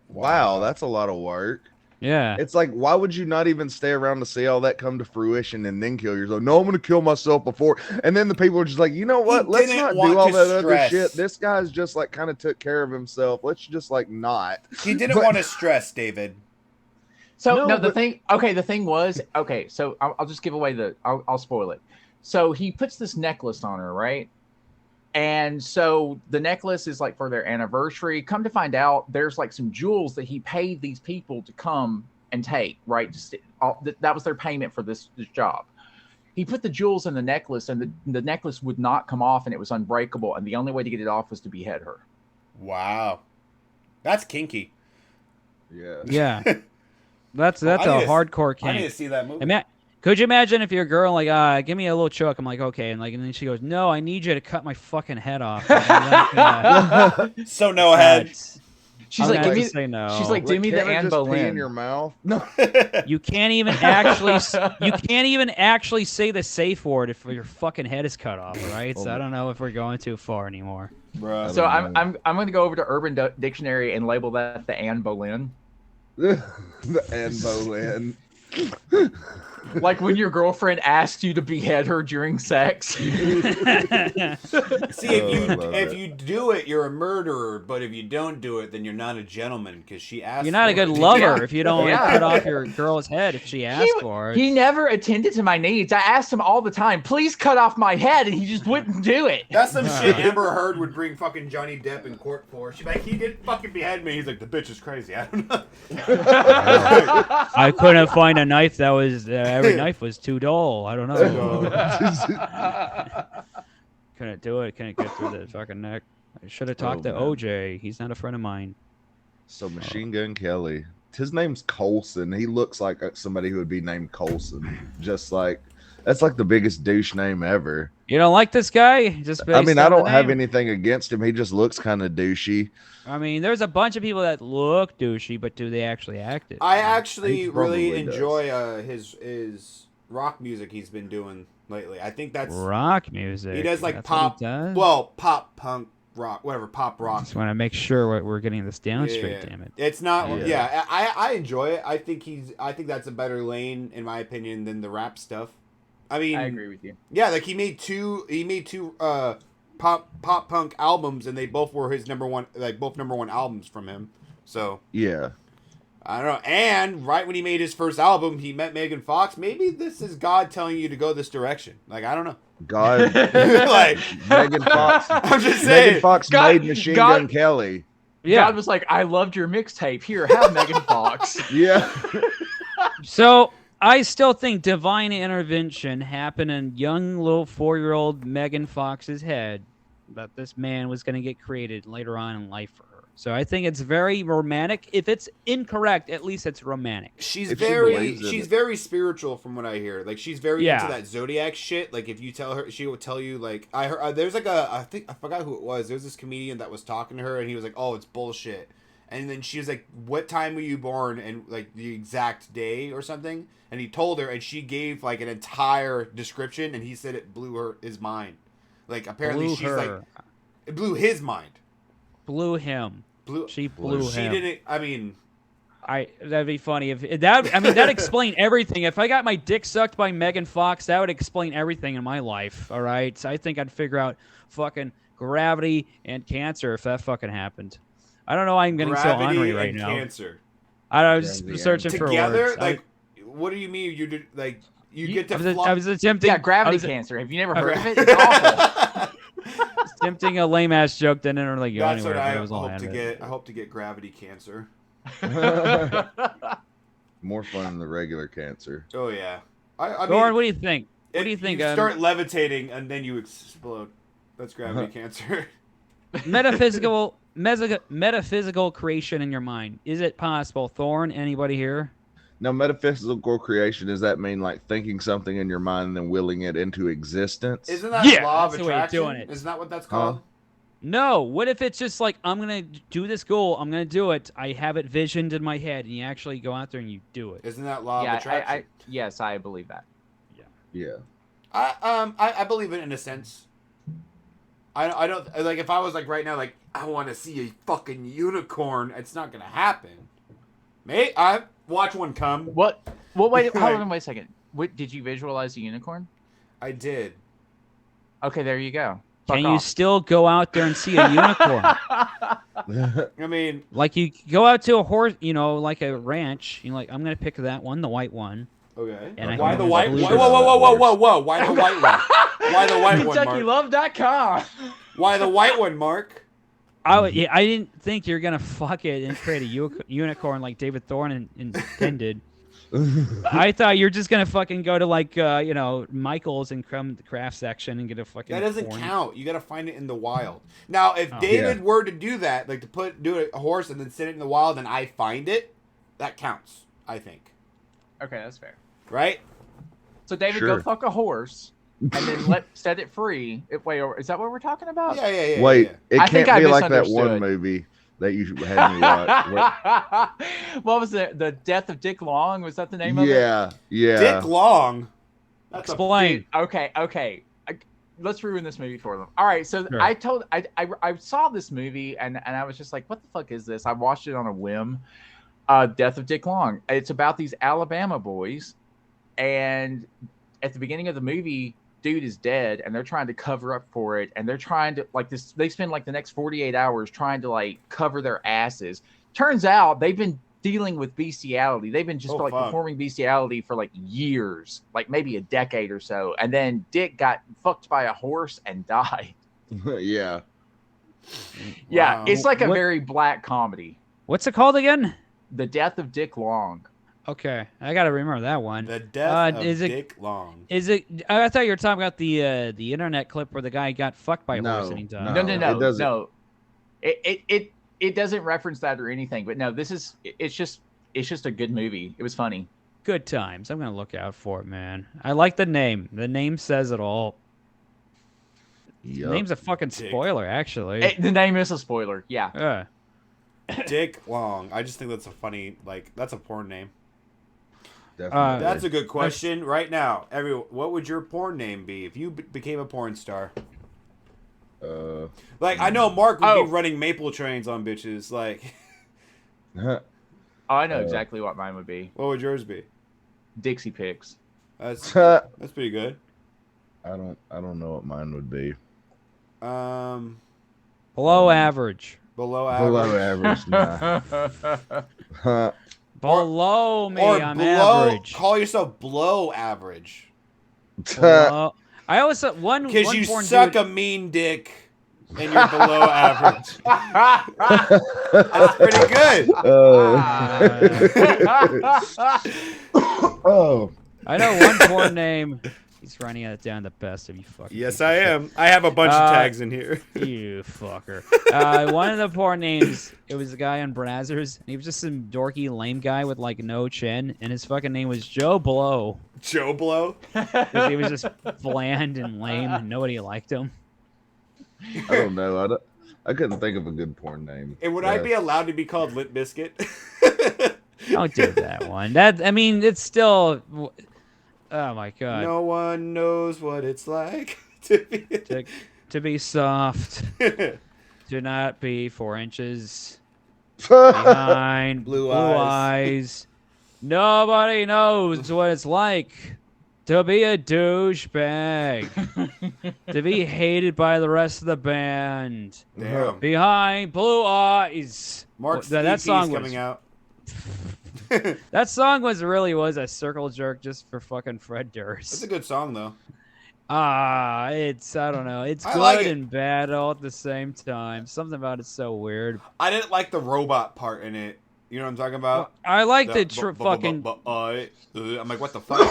Wow, that's a lot of work. Yeah. It's like, why would you not even stay around to see all that come to fruition and then kill yourself? No, I'm going to kill myself before. And then the people are just like, you know what? He Let's didn't not want do all to that other stress. shit. This guy's just like kind of took care of himself. Let's just like not. He didn't But- want to stress, David. So No, no, the but- thing. Okay, the thing was. Okay, so I'll just give away the. I'll spoil it. So he puts this necklace on her, right? And so the necklace is like for their anniversary. Come to find out, there's like some jewels that he paid these people to come and take, right? Just that was their payment for this job. He put the jewels in the necklace, and the necklace would not come off, and it was unbreakable. And the only way to get it off was to behead her. Wow. That's kinky. Yeah. Yeah. That's I a need to- hardcore I need kink. to see that movie. Could you imagine if your girl like, give me a little choke? I'm like, okay, and then she goes, no, I need you to cut my fucking head off. So no head. She's I'm like, gonna give me. say no. She's like, give me the can't I Anne just pee in Boleyn. your mouth? No. you can't even actually say the safe word if your fucking head is cut off, right? So I don't know if we're going too far anymore. Bruh. So I'm going to go over to Urban Dictionary and label that the Anne Boleyn. The Anne Boleyn. Like when your girlfriend asked you to behead her during sex. See, if you do it, you're a murderer. But if you don't do it, then you're not a gentleman because she asked. You're not a for good it. lover if you don't Yeah. cut off your girl's head if she asks for it. He never attended to my needs. I asked him all the time, please cut off my head, and he just wouldn't do it. That's some shit Amber Heard would bring fucking Johnny Depp in court for. She'd be like, he didn't fucking behead me. He's like, the bitch is crazy. I don't know. I couldn't find a knife that was every knife was too dull. I don't know. Couldn't do it. Couldn't get through the fucking neck. I should have talked to man. OJ. He's not a friend of mine. So Machine Gun Kelly. His name's Colson. He looks like somebody who would be named Colson. Just like that's like the biggest douche name ever. You don't like this guy? Just I mean, based I on the don't have name? anything against him. He just looks kind of douchey. I mean, there's a bunch of people that look douchey, but do they actually act it? I actually He really probably does. enjoy his rock music he's been doing lately. I think that's Rock music. he does like That's what pop. he does? Well, pop punk rock, whatever, pop rock. Just want to make sure we're getting this down straight. Damn it. It's not. Yeah. Yeah, I enjoy it. I think that's a better lane in my opinion than the rap stuff. I mean, I agree with you. yeah, like he made two pop punk albums, and they both were his number one albums from him. So Yeah. I don't know. And right when he made his first album, he met Megan Fox. Maybe this is God telling you to go this direction. Like I don't know. God, Like Megan Fox. I'm just saying. Megan Fox God- made Machine God- Gun Kelly. Yeah. God was like, I loved your mixtape. Here, have Megan Fox. Yeah. So I still think divine intervention happened in young little 4-year-old Megan Fox's head that this man was going to get created later on in life for her. So I think it's very romantic. If it's incorrect, at least it's romantic. She's If she very believes in she's it. very spiritual from what I hear. Like she's very Yeah. into that zodiac shit. Like if you tell her, she will tell you. Like I heard there's like I forgot who it was. There was this comedian that was talking to her, and he was like, "Oh, it's bullshit." And then she was like, "What time were you born?" And like the exact day or something. And he told her, and she gave like an entire description, and he said it blew his mind. Like apparently Blew she's her. like, it blew his mind. Blew him. Blew. She blew She him. didn't. I mean. That'd be funny if that. I mean, that explain everything. If I got my dick sucked by Megan Fox, that would explain everything in my life. All right, so I think I'd figure out fucking gravity and cancer if that fucking happened. I don't know why I'm getting so Gravity hungry right and now. Cancer. I was Gravity just searching for Together, words. like, what do you mean? You did like you get to. I was attempting. Yeah, gravity I was cancer. Have you never heard of it? It's awful. attempting a lame ass joke that didn't really go That's anywhere. what but I it was all hope to handed. get. I hope to get gravity cancer. More fun than the regular cancer. Oh yeah. I Thorne, mean, what do you think? What do you think? You start levitating and then you explode. That's gravity cancer. metaphysical creation in your mind. Is it possible, Thorne? Anybody here? Now, metaphysical creation, does that mean like thinking something in your mind and then willing it into existence? Isn't that Yeah, law of that's the way of attraction? doing it. Isn't that what that's Huh? called? No. What if it's just like, I'm going to do this goal. I'm going to do it. I have it visioned in my head, and you actually go out there and you do it. Isn't that law of Yeah, attraction? yes, I believe that. Yeah. I believe it in a sense. I don't like if I was like right now like I want to see a fucking unicorn. It's not gonna happen. Mate, I watch one come. What? Well, wait. Hold on. Wait a second. What did you visualize a unicorn? I did. Okay, there you go. can you still go out there and see a unicorn? I mean, Like you go out to a horse, like a ranch. You're like, I'm gonna pick that one, the white one. okay. And Why the white? one? Whoa! Why the white one? Why the white one, Mark? KentuckyLove.com. Why the white one, Mark? I didn't think you're gonna fuck it and create a unicorn like David Thorne intended. I thought you're just gonna fucking go to like Michael's and come to the craft section and get a fucking. That doesn't corn. count. You gotta find it in the wild. Now, if David were to do that, like to do a horse and then send it in the wild, and I find it, that counts. I think. Okay, that's fair. Right? So David, go fuck a horse, and then set it free. Wait, is that what we're talking about? Yeah. Wait, it I can't think I be like that one misunderstood. movie that you had me watch. What was it? The Death of Dick Long? Was that the name of it? Yeah. Dick Long. That's Explain. Okay. Let's ruin this movie for them. All right, so Sure. I saw this movie and I was just like, what the fuck is this? I watched it on a whim. Death of Dick Long. It's about these Alabama boys, and at the beginning of the movie, dude is dead, and they're trying to cover up for it, and they're trying to they spend like the next 48 hours trying to like cover their asses. Turns out they've been dealing with bestiality. They've been just performing bestiality for like years, like maybe a decade or so. And then Dick got fucked by a horse and died. Yeah. Yeah, Wow. it's like a very black comedy. What's it called again? The Death of Dick Long. Okay, I gotta remember that one. The Death of is it- Dick Long. Is it? I thought you were talking about the internet clip where the guy got fucked by a No, horse and he died. no. No. It doesn't. It doesn't reference that or anything. But no, it's just a good movie. It was funny. Good times. I'm gonna look out for it, man. I like the name. The name says it all. The name's a fucking spoiler, actually. The name is a spoiler. Yeah. Yeah. Dick Long. I just think that's a funny, that's a porn name. Definitely. That's a good question. Right now, what would your porn name be if you became a porn star? I know Mark would be running maple trains on bitches. Like, Oh, I know exactly what mine would be. what would yours be? Dixie Picks. That's pretty good. I don't know what mine would be. Below average. Below average. Below average. Nah. Below me, Or I'm below. average. Call yourself below average. Below- I always thought one Because you porn suck dude- a mean dick and you're below average. That's pretty good. Oh. I know one porn name. He's running it down the best of you fucking. Yes, I am. I have a bunch of tags in here. You fucker. One of the porn names, it was a guy on Brazzers. He was just some dorky, lame guy with like no chin, and his fucking name was Joe Blow. Joe Blow? Because he was just bland and lame, and nobody liked him. I don't know. I couldn't think of a good porn name. And would I be allowed to be called Lit Biscuit? Don't do that one. It's still. Oh my god. No one knows what it's like to be. To be soft. Do not be 4 inches behind Blue eyes. Nobody knows what it's like to be a douchebag. To be hated by the rest of the band. Damn. Behind blue eyes. Mark's that EP song is coming was, out. That song was a circle jerk just for fucking Fred That's Durst. a good song, though. I don't know. It's I good like it. and bad all at the same time. Something about it's so weird. I didn't like the robot part in it. You know what I'm talking about? I like the fucking. I'm like, what the fuck?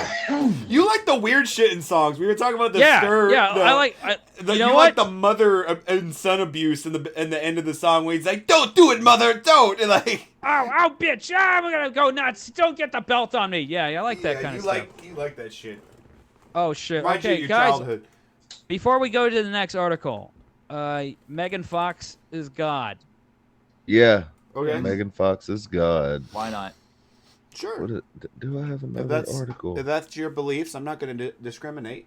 You like the weird shit in songs. We were talking about the stir. You know you what? like the mother and son abuse in the end of the song where he's like, "Don't do it, mother, don't!" And like, oh, bitch! I'm gonna go nuts. Don't get the belt on me. Yeah, I like that kind of stuff. You like that shit. Oh shit! Reminds you Okay, of your guys. childhood. Before we go to the next article, Megan Fox is God. Yeah. Okay. Megan Fox is God. Why not? Sure. Do I have another article? If that's your beliefs, I'm not going to discriminate.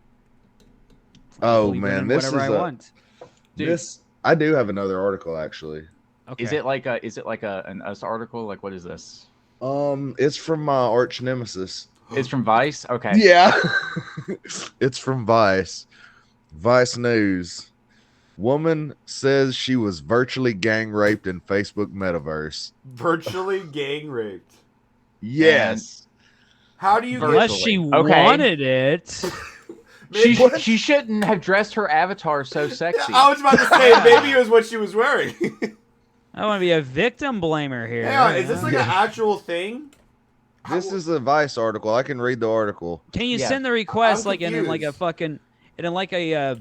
Oh Believe man, in this is whatever I want. Dude. I do have another article actually. Okay. Is it like an Us article? Like, what is this? It's from my arch nemesis. It's from Vice. Okay. Yeah. It's from Vice. Vice News. Woman says she was virtually gang raped in Facebook metaverse. Virtually gang raped. Yes. How do you Unless she wanted it. She shouldn't have dressed her avatar so sexy. I was about to say, maybe it was what she was wearing. I want to be a victim blamer here. Hang on, is this like an actual thing? This is a Vice article. I can read the article. Can you send the request I'm like in like a confused. fucking in like a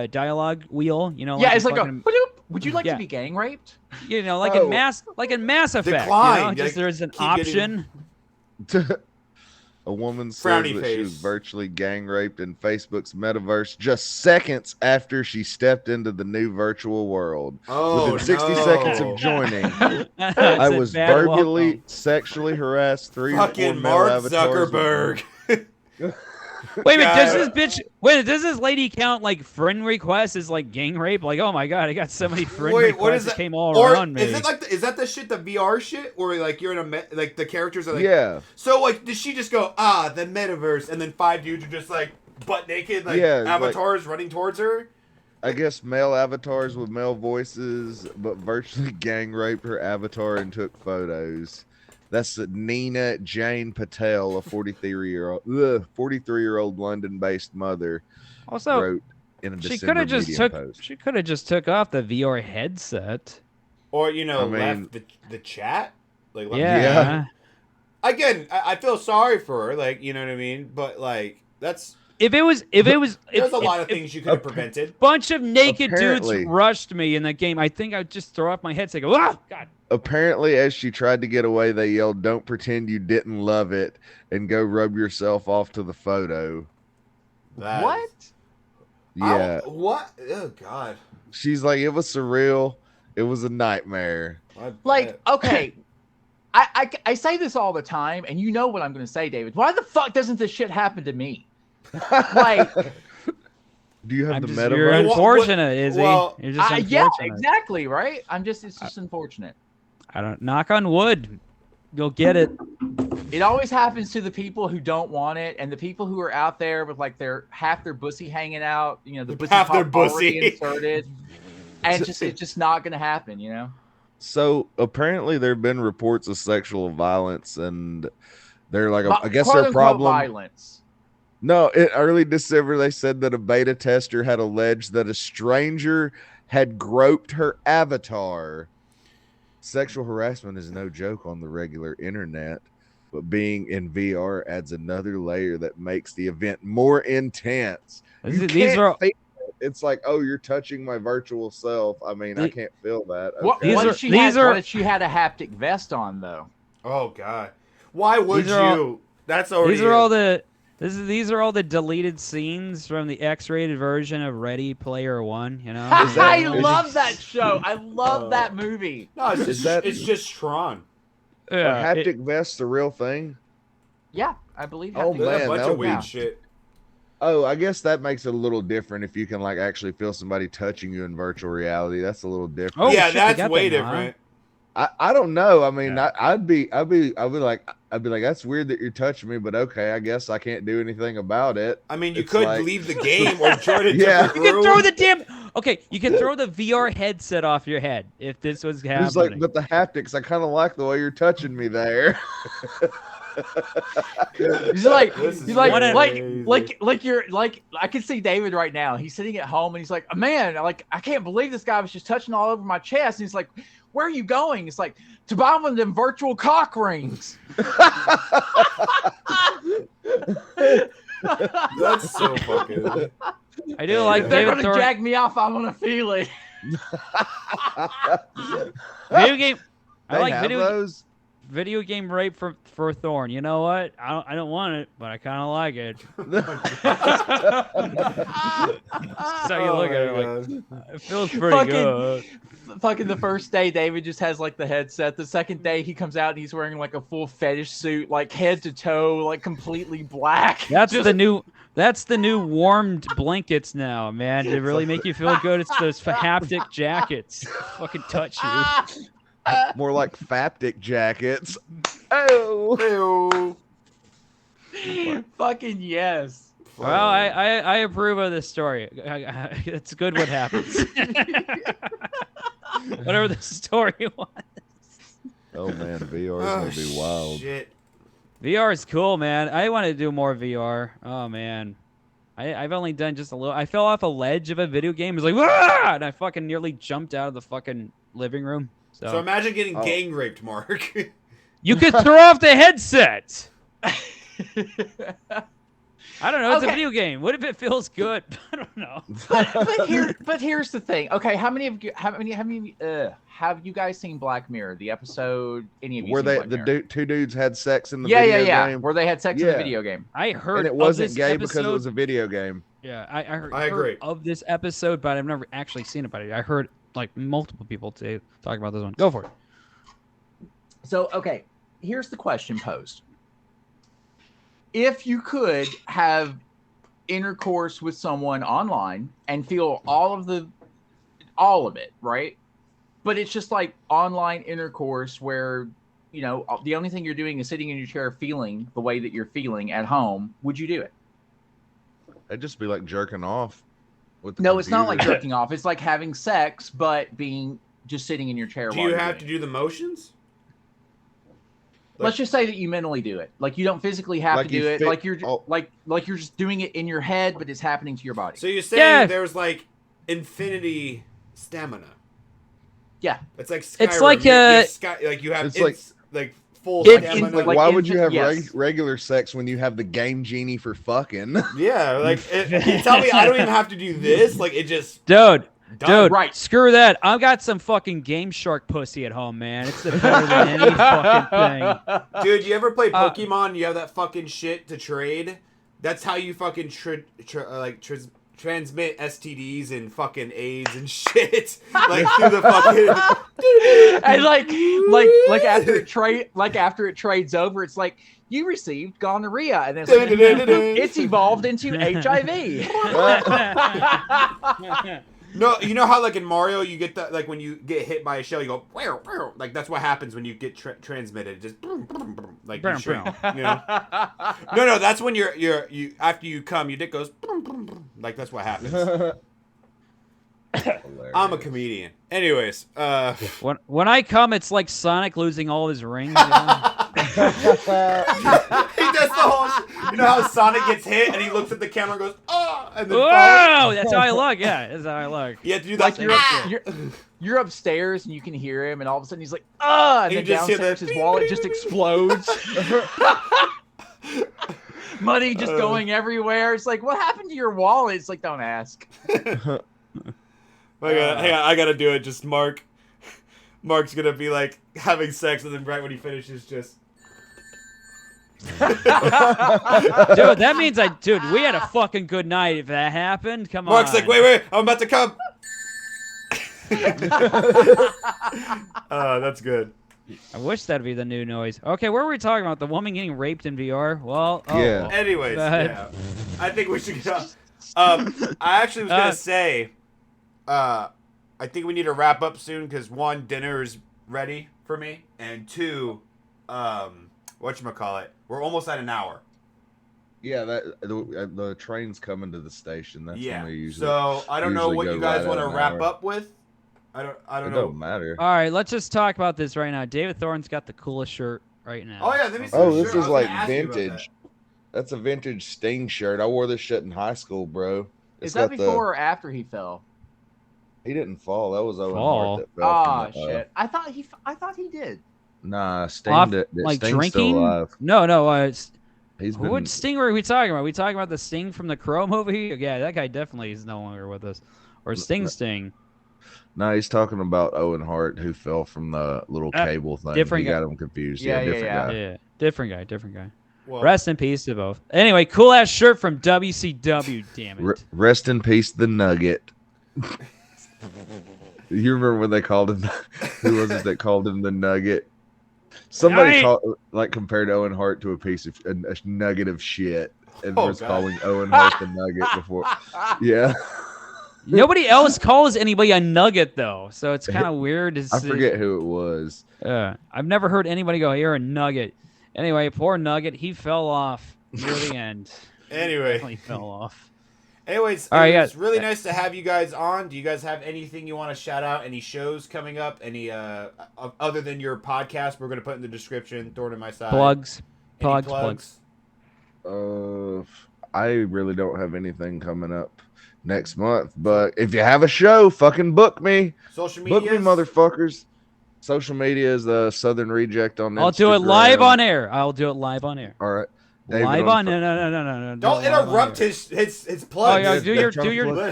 dialogue wheel? You know? Yeah, like it's like fucking, a. Bloop. Would you like to be gang raped? you know, like Oh. in Mass Effect. Decline. You know? Just there's an Keep option. A woman says Frowny that she was face. virtually gang raped in Facebook's metaverse just seconds after she stepped into the new virtual world. Oh, Within 60 no. seconds of joining, That's I a was bad verbally welcome. sexually harassed 3 or 4 Fucking male Mark avatars. Zuckerberg. Wait a minute, does God. this bitch? Wait, does this lady count like friend requests as like gang rape? Like, oh my god, I got so many friend Wait, requests what is that that? came all Or around me. is it like is that the shit, the VR shit, or like you're in a like the characters are like Yeah. So like, did she just go the metaverse, and then 5 dudes are just like butt naked, like Yeah, avatars running towards her? I guess male avatars with male voices, but virtually gang raped her avatar and took photos. That's Nina Jane Patel, a 43-year-old London-based mother, Also, wrote in a she December could have just Medium took. post. She could have just took off the VR headset. Or you know, I mean- left the chat. Like left Yeah. the chat. Again, I feel sorry for her, like, you know what I mean, but like that's If it was, there's a lot of if things you could have prevented. bunch of naked Apparently. dudes rushed me in that game, I think I'd just throw off my headset. And go, ah, God. Apparently, as she tried to get away, they yelled, "Don't pretend you didn't love it, and go rub yourself off to the photo." That What? is- Yeah, What? Oh God. she's like, it was surreal. It was a nightmare. I Like, bet. okay. I say this all the time, and you know what I'm going to say, David. Why the fuck doesn't this shit happen to me? Like, Do you have I'm the just, metaverse? you're unfortunate, Izzy. well, You're just unfortunate. yeah, exactly, right? It's just unfortunate. I don't knock on wood. You'll get it. It always happens to the people who don't want it, and the people who are out there with like half their bussy hanging out, you know, the bussy Half their pop already bussy. inserted, and it's just not gonna happen, you know. So apparently, there have been reports of sexual violence, and they're like, I guess their Quote-unquote problem. violence. No, in early December, they said that a beta tester had alleged that a stranger had groped her avatar. Sexual harassment is no joke on the regular internet, but being in VR adds another layer that makes the event more intense. You These can't are feel it. It's like, oh, you're touching my virtual self. I mean, I can't feel that. What Okay. if she had a haptic vest on though? Oh God. Why would These are you? That's already. these are all the these are all the deleted scenes from the X-rated version of Ready Player One. You know, I is love it- that show. I love that movie. No, it's Is just, that- it's just Tron. Are haptic vests the real thing? Yeah, I believe. Oh, haptic There's man, a bunch that of would weird be- shit. Oh, I guess that makes it a little different if you can like actually feel somebody touching you in virtual reality. That's a little different. Oh, yeah, shit, they that's got way that now, huh? different. I don't know. I mean, Yeah. I'd be like, that's weird that you're touching me, but okay, I guess I can't do anything about it. I mean, you It's could like- leave the game or join a Yeah. different You can room. throw the damn. Okay, you can throw the VR headset off your head if this was happening. He's like, but the haptics, I kind of like the way you're touching me there. He's like, This is he's like, crazy. like you're like. I can see David right now. He's sitting at home and he's like, man, like I can't believe this guy was just touching all over my chest. And he's like, where are you going? It's like to buy one of them virtual cock rings. That's so fucking. I do like If they're David gonna Thorne. jack me off, I want to feel it. Video game. I They like have video those. video game rape for Thorne. You know what? I don't want it, but I kind of like it. So you look at it like it feels pretty Fucking- good. Fucking the first day, David just has like the headset. The second day, he comes out and he's wearing like a full fetish suit, like head to toe, like completely black. That's Just- the new. That's the new warmed blankets now, man. To really make you feel good, it's those haptic jackets. Fucking touch you. More like faptic jackets. Oh, Ew. Fucking yes. Well, I approve of this story. It's good what happens. Whatever the story was. Oh man, VR is gonna be wild. Shit. VR is cool, man. I want to do more VR. Oh man, I've only done just a little. I fell off a ledge of a video game. It was like, "Wah!" And I fucking nearly jumped out of the fucking living room. So imagine getting gang raped, Mark. You could throw off the headset. I don't know. It's a video game. What if it feels good? I don't know. But here's the thing. Okay, how many have you guys seen Black Mirror? The episode? Any of you? Where seen Black Mirror? two dudes had sex in the video game? Where they had sex in the video game. I heard, and it wasn't of this gay episode. because it was a video game. Yeah, I I agree. heard of this episode, but I've never actually seen it. But I heard like multiple people talk about this one. Go for it. So okay, here's the question posed. If you could have intercourse with someone online and feel all of it, right? But it's just like online intercourse where, you know, the only thing you're doing is sitting in your chair feeling the way that you're feeling at home. Would you do it? It'd just be like jerking off. With the No, it's not like computer. jerking off. It's like having sex, but being just sitting in your chair. Do you have to do the motions? Let's just say that you mentally do it. Like you don't physically have Like to you do it. fit- Like you're oh. like you're just doing it in your head, but it's happening to your body. So you're saying Yeah. there's like infinity stamina. Yeah. It's like Skyrim. It's like, you have It's like full It- stamina. like Why would you have yes. regular sex when you have the game genie for fucking? Yeah, like you tell me I don't even have to do this. Like it just Dude, done. Right. screw that. I've got some fucking Game Shark pussy at home, man. It's the better than any fucking thing. Dude, you ever play Pokemon? You have that fucking shit to trade. That's how you fucking transmit STDs and fucking AIDS and shit. Like through the fucking. And after it trades over, it's like you received gonorrhea, and then it's evolved into HIV. No, you know how like in Mario you get that like when you get hit by a shell you go wow, wow. Like that's what happens when you get transmitted. Just like you shrink, you know? No, that's when you after you come your dick goes like that's what happens. I'm a comedian. Anyways, When I come, it's like Sonic losing all his rings. You know? he does the whole. You know how Sonic gets hit and he looks at the camera and goes, "Oh!" and then falls? Whoa! That's how I look. Yeah, that's how I look. You have to do that. Like you're upstairs and you can hear him, and all of a sudden he's like, "Ah!" And You then just hear downstairs that his wallet just explodes. Money just going everywhere. It's like, what happened to your wallet? It's like, don't ask. Hang on, I gotta do it. Just Mark's gonna be like having sex, and then right when he finishes, just. Dude, that means we had a fucking good night if that happened. Come on. Mark's like, wait, I'm about to come. That's good. I wish that'd be the new noise. Okay, where were we talking about? The woman getting raped in VR? Well, Yeah. Anyways, Go ahead. yeah. I think we should go. I actually was gonna say, I think we need to wrap up soon because one, dinner is ready for me, and two, whatchamacallit, we're almost at an hour. Yeah, the train's coming to the station. That's when we usually. So I don't know usually what go you guys right want at to an wrap hour. up with. I don't It know. don't matter. All right, let's just talk about this right now. David Thorne's got the coolest shirt right now. Oh yeah, let me see. Oh, the this shirt. I is was like gonna ask you about vintage. That's a vintage Sting shirt. I wore this shit in high school, bro. Is that before or after he fell? He didn't fall. That was Owen Fall. Hart that fell. Oh from the, shit! I thought he did. Nah, Sting. Off, Sting's drinking? still alive. No. He's been. What Sting were we talking about? We talking about the Sting from the Crow movie? Yeah, that guy definitely is no longer with us. Or Sting. No, he's talking about Owen Hart who fell from the little cable thing. different He guy. got him confused. Yeah, Different guy. Yeah, different guy. Well, Rest in peace to both. Anyway, cool ass shirt from WCW. Damn it. Rest in peace, the Nugget. You remember when they called him? Who was it that called him the Nugget? Somebody compared Owen Hart to a nugget of shit, and was God. calling Owen Hart the Nugget before. Yeah, Nobody else calls anybody a nugget though, so it's kind of weird. I forget who it was. I've never heard anybody go, "You're a nugget." Anyway, poor Nugget, he fell off near the end. Anyway. Definitely fell off. Anyways, All right, it was yeah. really nice to have you guys on. Do you guys have anything you want to shout out? Any shows coming up? Any other than your podcast? We're gonna put in the description. Thorne In My side. Plugs. Any Plugs. I really don't have anything coming up next month, but if you have a show, fucking book me. Social media. Book me, motherfuckers. Social media is the Southern Reject on Instagram. I'll do it live on air. I'll do it live on air. All right. David Live on no. Don't interrupt his plugs. Oh yeah, David,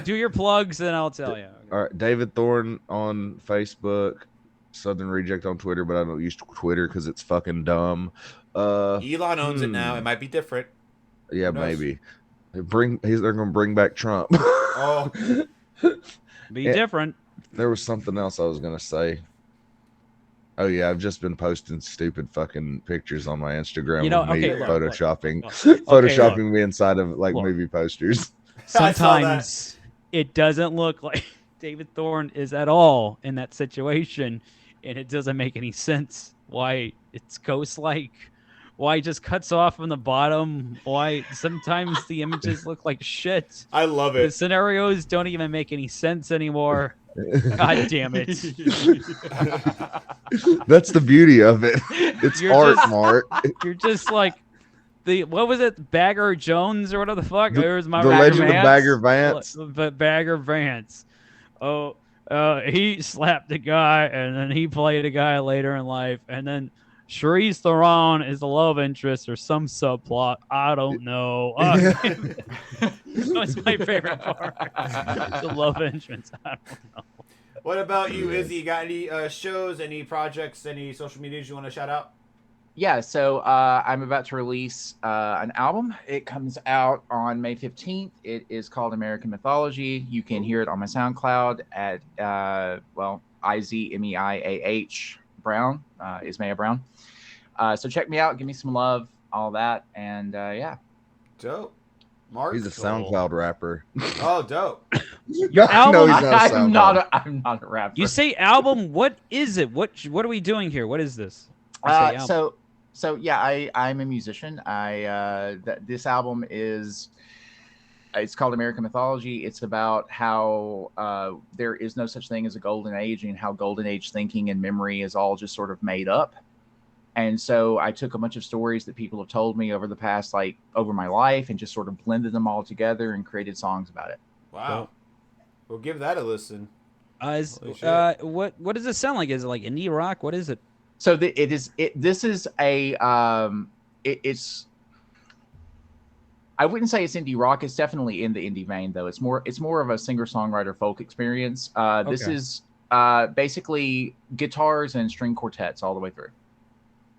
do your plugs, and I'll tell you. All right, David Thorne on Facebook, Southern Reject on Twitter, but I don't use Twitter because it's fucking dumb. Elon owns it now. It might be different. Yeah, maybe. They're gonna bring back Trump. Oh, Be different. There was something else I was gonna say. Oh yeah, I've just been posting stupid fucking pictures on my Instagram of me photoshopping me inside of movie posters. Sometimes it doesn't look like David Thorne is at all in that situation, and it doesn't make any sense why it's ghost-like. Why it just cuts off from the bottom. Why sometimes the images look like shit. I love The it. scenarios don't even make any sense anymore. God damn it. That's the beauty of it. It's You're art, just- Mark. You're just like what was it? Bagger Jones or whatever the fuck? The, It was my the Bagger Legend of Vance. Bagger Vance. But Bagger Vance. Oh, he slapped a guy, and then he played a guy later in life, and then Charlize Theron is the love interest or some subplot. I don't know. That's my favorite part. The love interest. I don't know. What about you, Izzy? You got any shows, any projects, any social medias you want to shout out? Yeah, so I'm about to release an album. It comes out on May 15th. It is called American Mythology. You can hear it on my SoundCloud at, Izmeiah Brown, Izmeiah Brown. So check me out, give me some love, all that, and yeah. Dope. Mark? He's a SoundCloud rapper. Oh, dope. Your album? I'm not a rapper. You say album? What is it? What are we doing here? What is this? So yeah, I'm a musician. This album it's called American Mythology. It's about how there is no such thing as a golden age, and how golden age thinking and memory is all just sort of made up. And so I took a bunch of stories that people have told me over the past, over my life, and just sort of blended them all together and created songs about it. Wow. We'll give that a listen. What does it sound like? Is it like indie rock? What is it? So this is a it's I wouldn't say it's indie rock. It's definitely in the indie vein, though. It's more of a singer-songwriter folk experience. This is basically guitars and string quartets all the way through.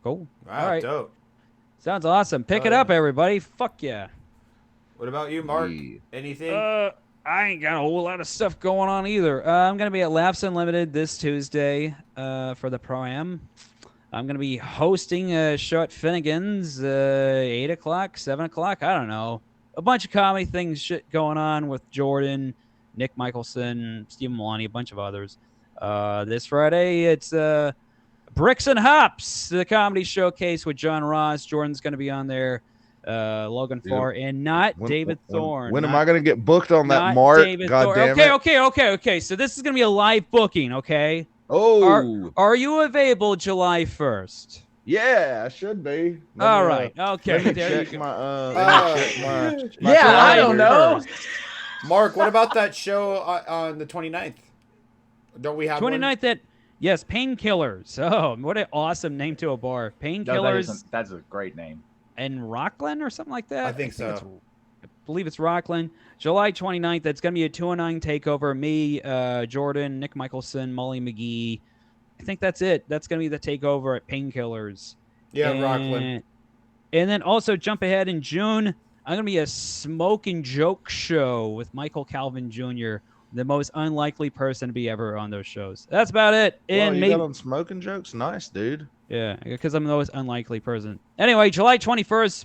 Cool. Wow, all right. dope. Sounds awesome. Pick it up, everybody. Fuck yeah. What about you, Mark? Anything? I ain't got a whole lot of stuff going on either. I'm going to be at Laughs Unlimited this Tuesday for the Pro-Am. I'm going to be hosting a show at Finnegan's 8 o'clock, 7 o'clock. I don't know. A bunch of comedy things shit going on with Jordan, Nick Michelson, Stephen Milani, a bunch of others. This Friday, it's Bricks and Hops, the comedy showcase with John Ross. Jordan's going to be on there. Logan Farr and David Thorne. When am I going to get booked on that, Mark? God damn it. Okay. So this is going to be a live booking, okay? Oh. Are you available July 1st? Yeah, I should be. All right. Okay. Let me There check you go. my I don't know. Mark, what about that show on the 29th? Don't we have 29th at yes, Painkillers. Oh, what an awesome name to a bar. Painkillers. That's a great name. In Rockland or something like that? I think so. I believe it's Rockland. July 29th. That's going to be a 209 takeover. Me, Jordan, Nick Michelson, Molly McGee. I think that's it. That's going to be the takeover at Painkillers. Yeah, Rockland. And then also jump ahead in June. I'm going to be a smoke and joke show with Michael Calvin Jr., the most unlikely person to be ever on those shows. That's about it. And you got on smoking jokes? Nice, dude. Yeah, because I'm the most unlikely person. Anyway, July 21st,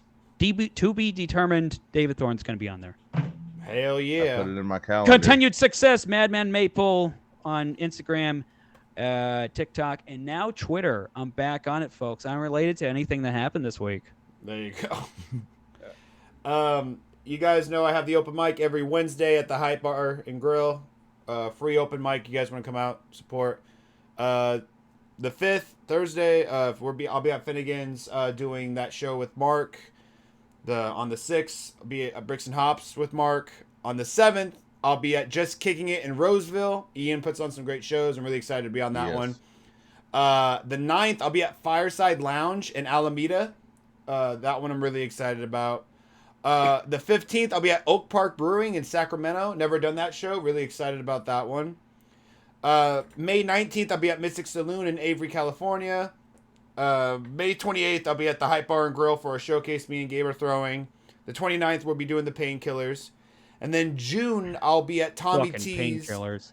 to be determined, David Thorne's going to be on there. Hell yeah. I put it in my calendar. Continued success, Madman Maple on Instagram, TikTok, and now Twitter. I'm back on it, folks. I'm related to anything that happened this week. There you go. you guys know I have the open mic every Wednesday at the Hype Bar and Grill. Free open mic. You guys want to come out, support. The 5th, Thursday, I'll be at Finnegan's doing that show with Mark. On the 6th, I'll be at Bricks and Hops with Mark. On the 7th, I'll be at Just Kicking It in Roseville. Ian puts on some great shows. I'm really excited to be on that one. The 9th, I'll be at Fireside Lounge in Alameda. That one I'm really excited about. The 15th, I'll be at Oak Park Brewing in Sacramento. Never done that show. Really excited about that one. May 19th, I'll be at Mystic Saloon in Avery, California. May 28th, I'll be at the Hype Bar and Grill for a showcase me and Gabe are throwing. The 29th, we'll be doing the Painkillers. And then June, I'll be at Tommy T's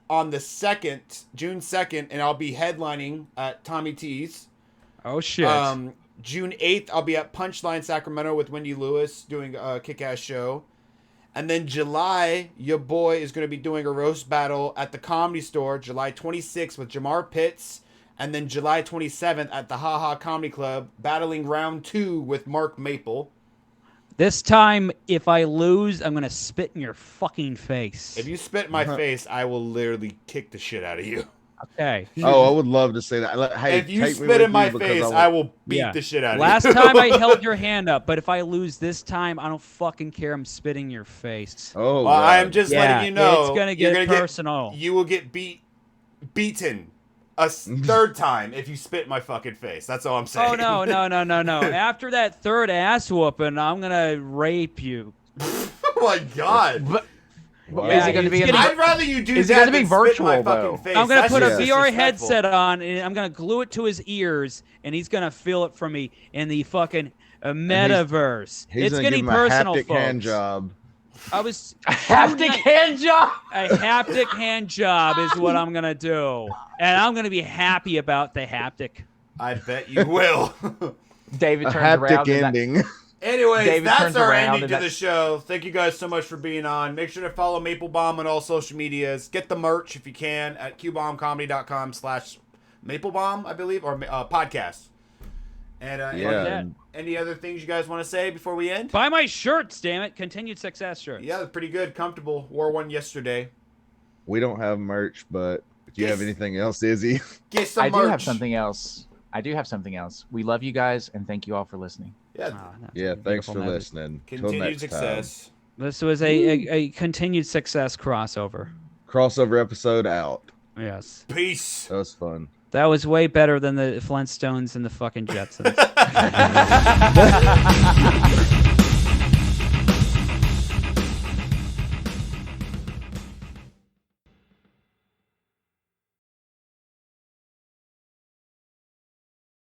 on the 2nd, June 2nd, and I'll be headlining at Tommy T's. Oh, shit. June 8th, I'll be at Punchline Sacramento with Wendy Lewis doing a kick-ass show. And then July, your boy is going to be doing a roast battle at the Comedy Store, July 26th with Jamar Pitts. And then July 27th at the Ha Ha Comedy Club, battling round 2 with Mark Maple. This time, if I lose, I'm going to spit in your fucking face. If you spit in my face, I will literally kick the shit out of you. Okay. Oh, I would love to say that. Hey, if you spit in my face, I will beat the shit out of you. Last time I held your hand up, but if I lose this time, I don't fucking care. I'm spitting your face. Oh, well, I am just letting you know. It's going to get personal. You will get beaten a third time if you spit in my fucking face. That's all I'm saying. Oh, no. After that third ass whooping, I'm going to rape you. Oh, my God. Wow. Is it going to be? I'd rather you do. Is it going to be virtual though? I'm going to put a VR headset on, and I'm going to glue it to his ears, and he's going to feel it from me in the fucking metaverse. It's getting personal, folks. Hand job. I was a haptic hand job. A haptic hand job is what I'm going to do, and I'm going to be happy about the haptic. I bet you will. David turns around. Ending. Anyways, David that's our ending to the show. Thank you guys so much for being on. Make sure to follow Maple-Baum on all social medias. Get the merch if you can at qbombcomedy.com/Maple-Baum, I believe, or podcast. And any other things you guys want to say before we end? Buy my shirts, damn it. Continued Success shirts. Yeah, they're pretty good. Comfortable. Wore one yesterday. We don't have merch, but do you have anything else, Izzy? Get some merch. I do have something else. We love you guys, and thank you all for listening. Yeah, thanks for listening. Continued success. This was a continued success crossover. Crossover episode out. Yes. Peace. That was fun. That was way better than the Flintstones and the fucking Jetsons.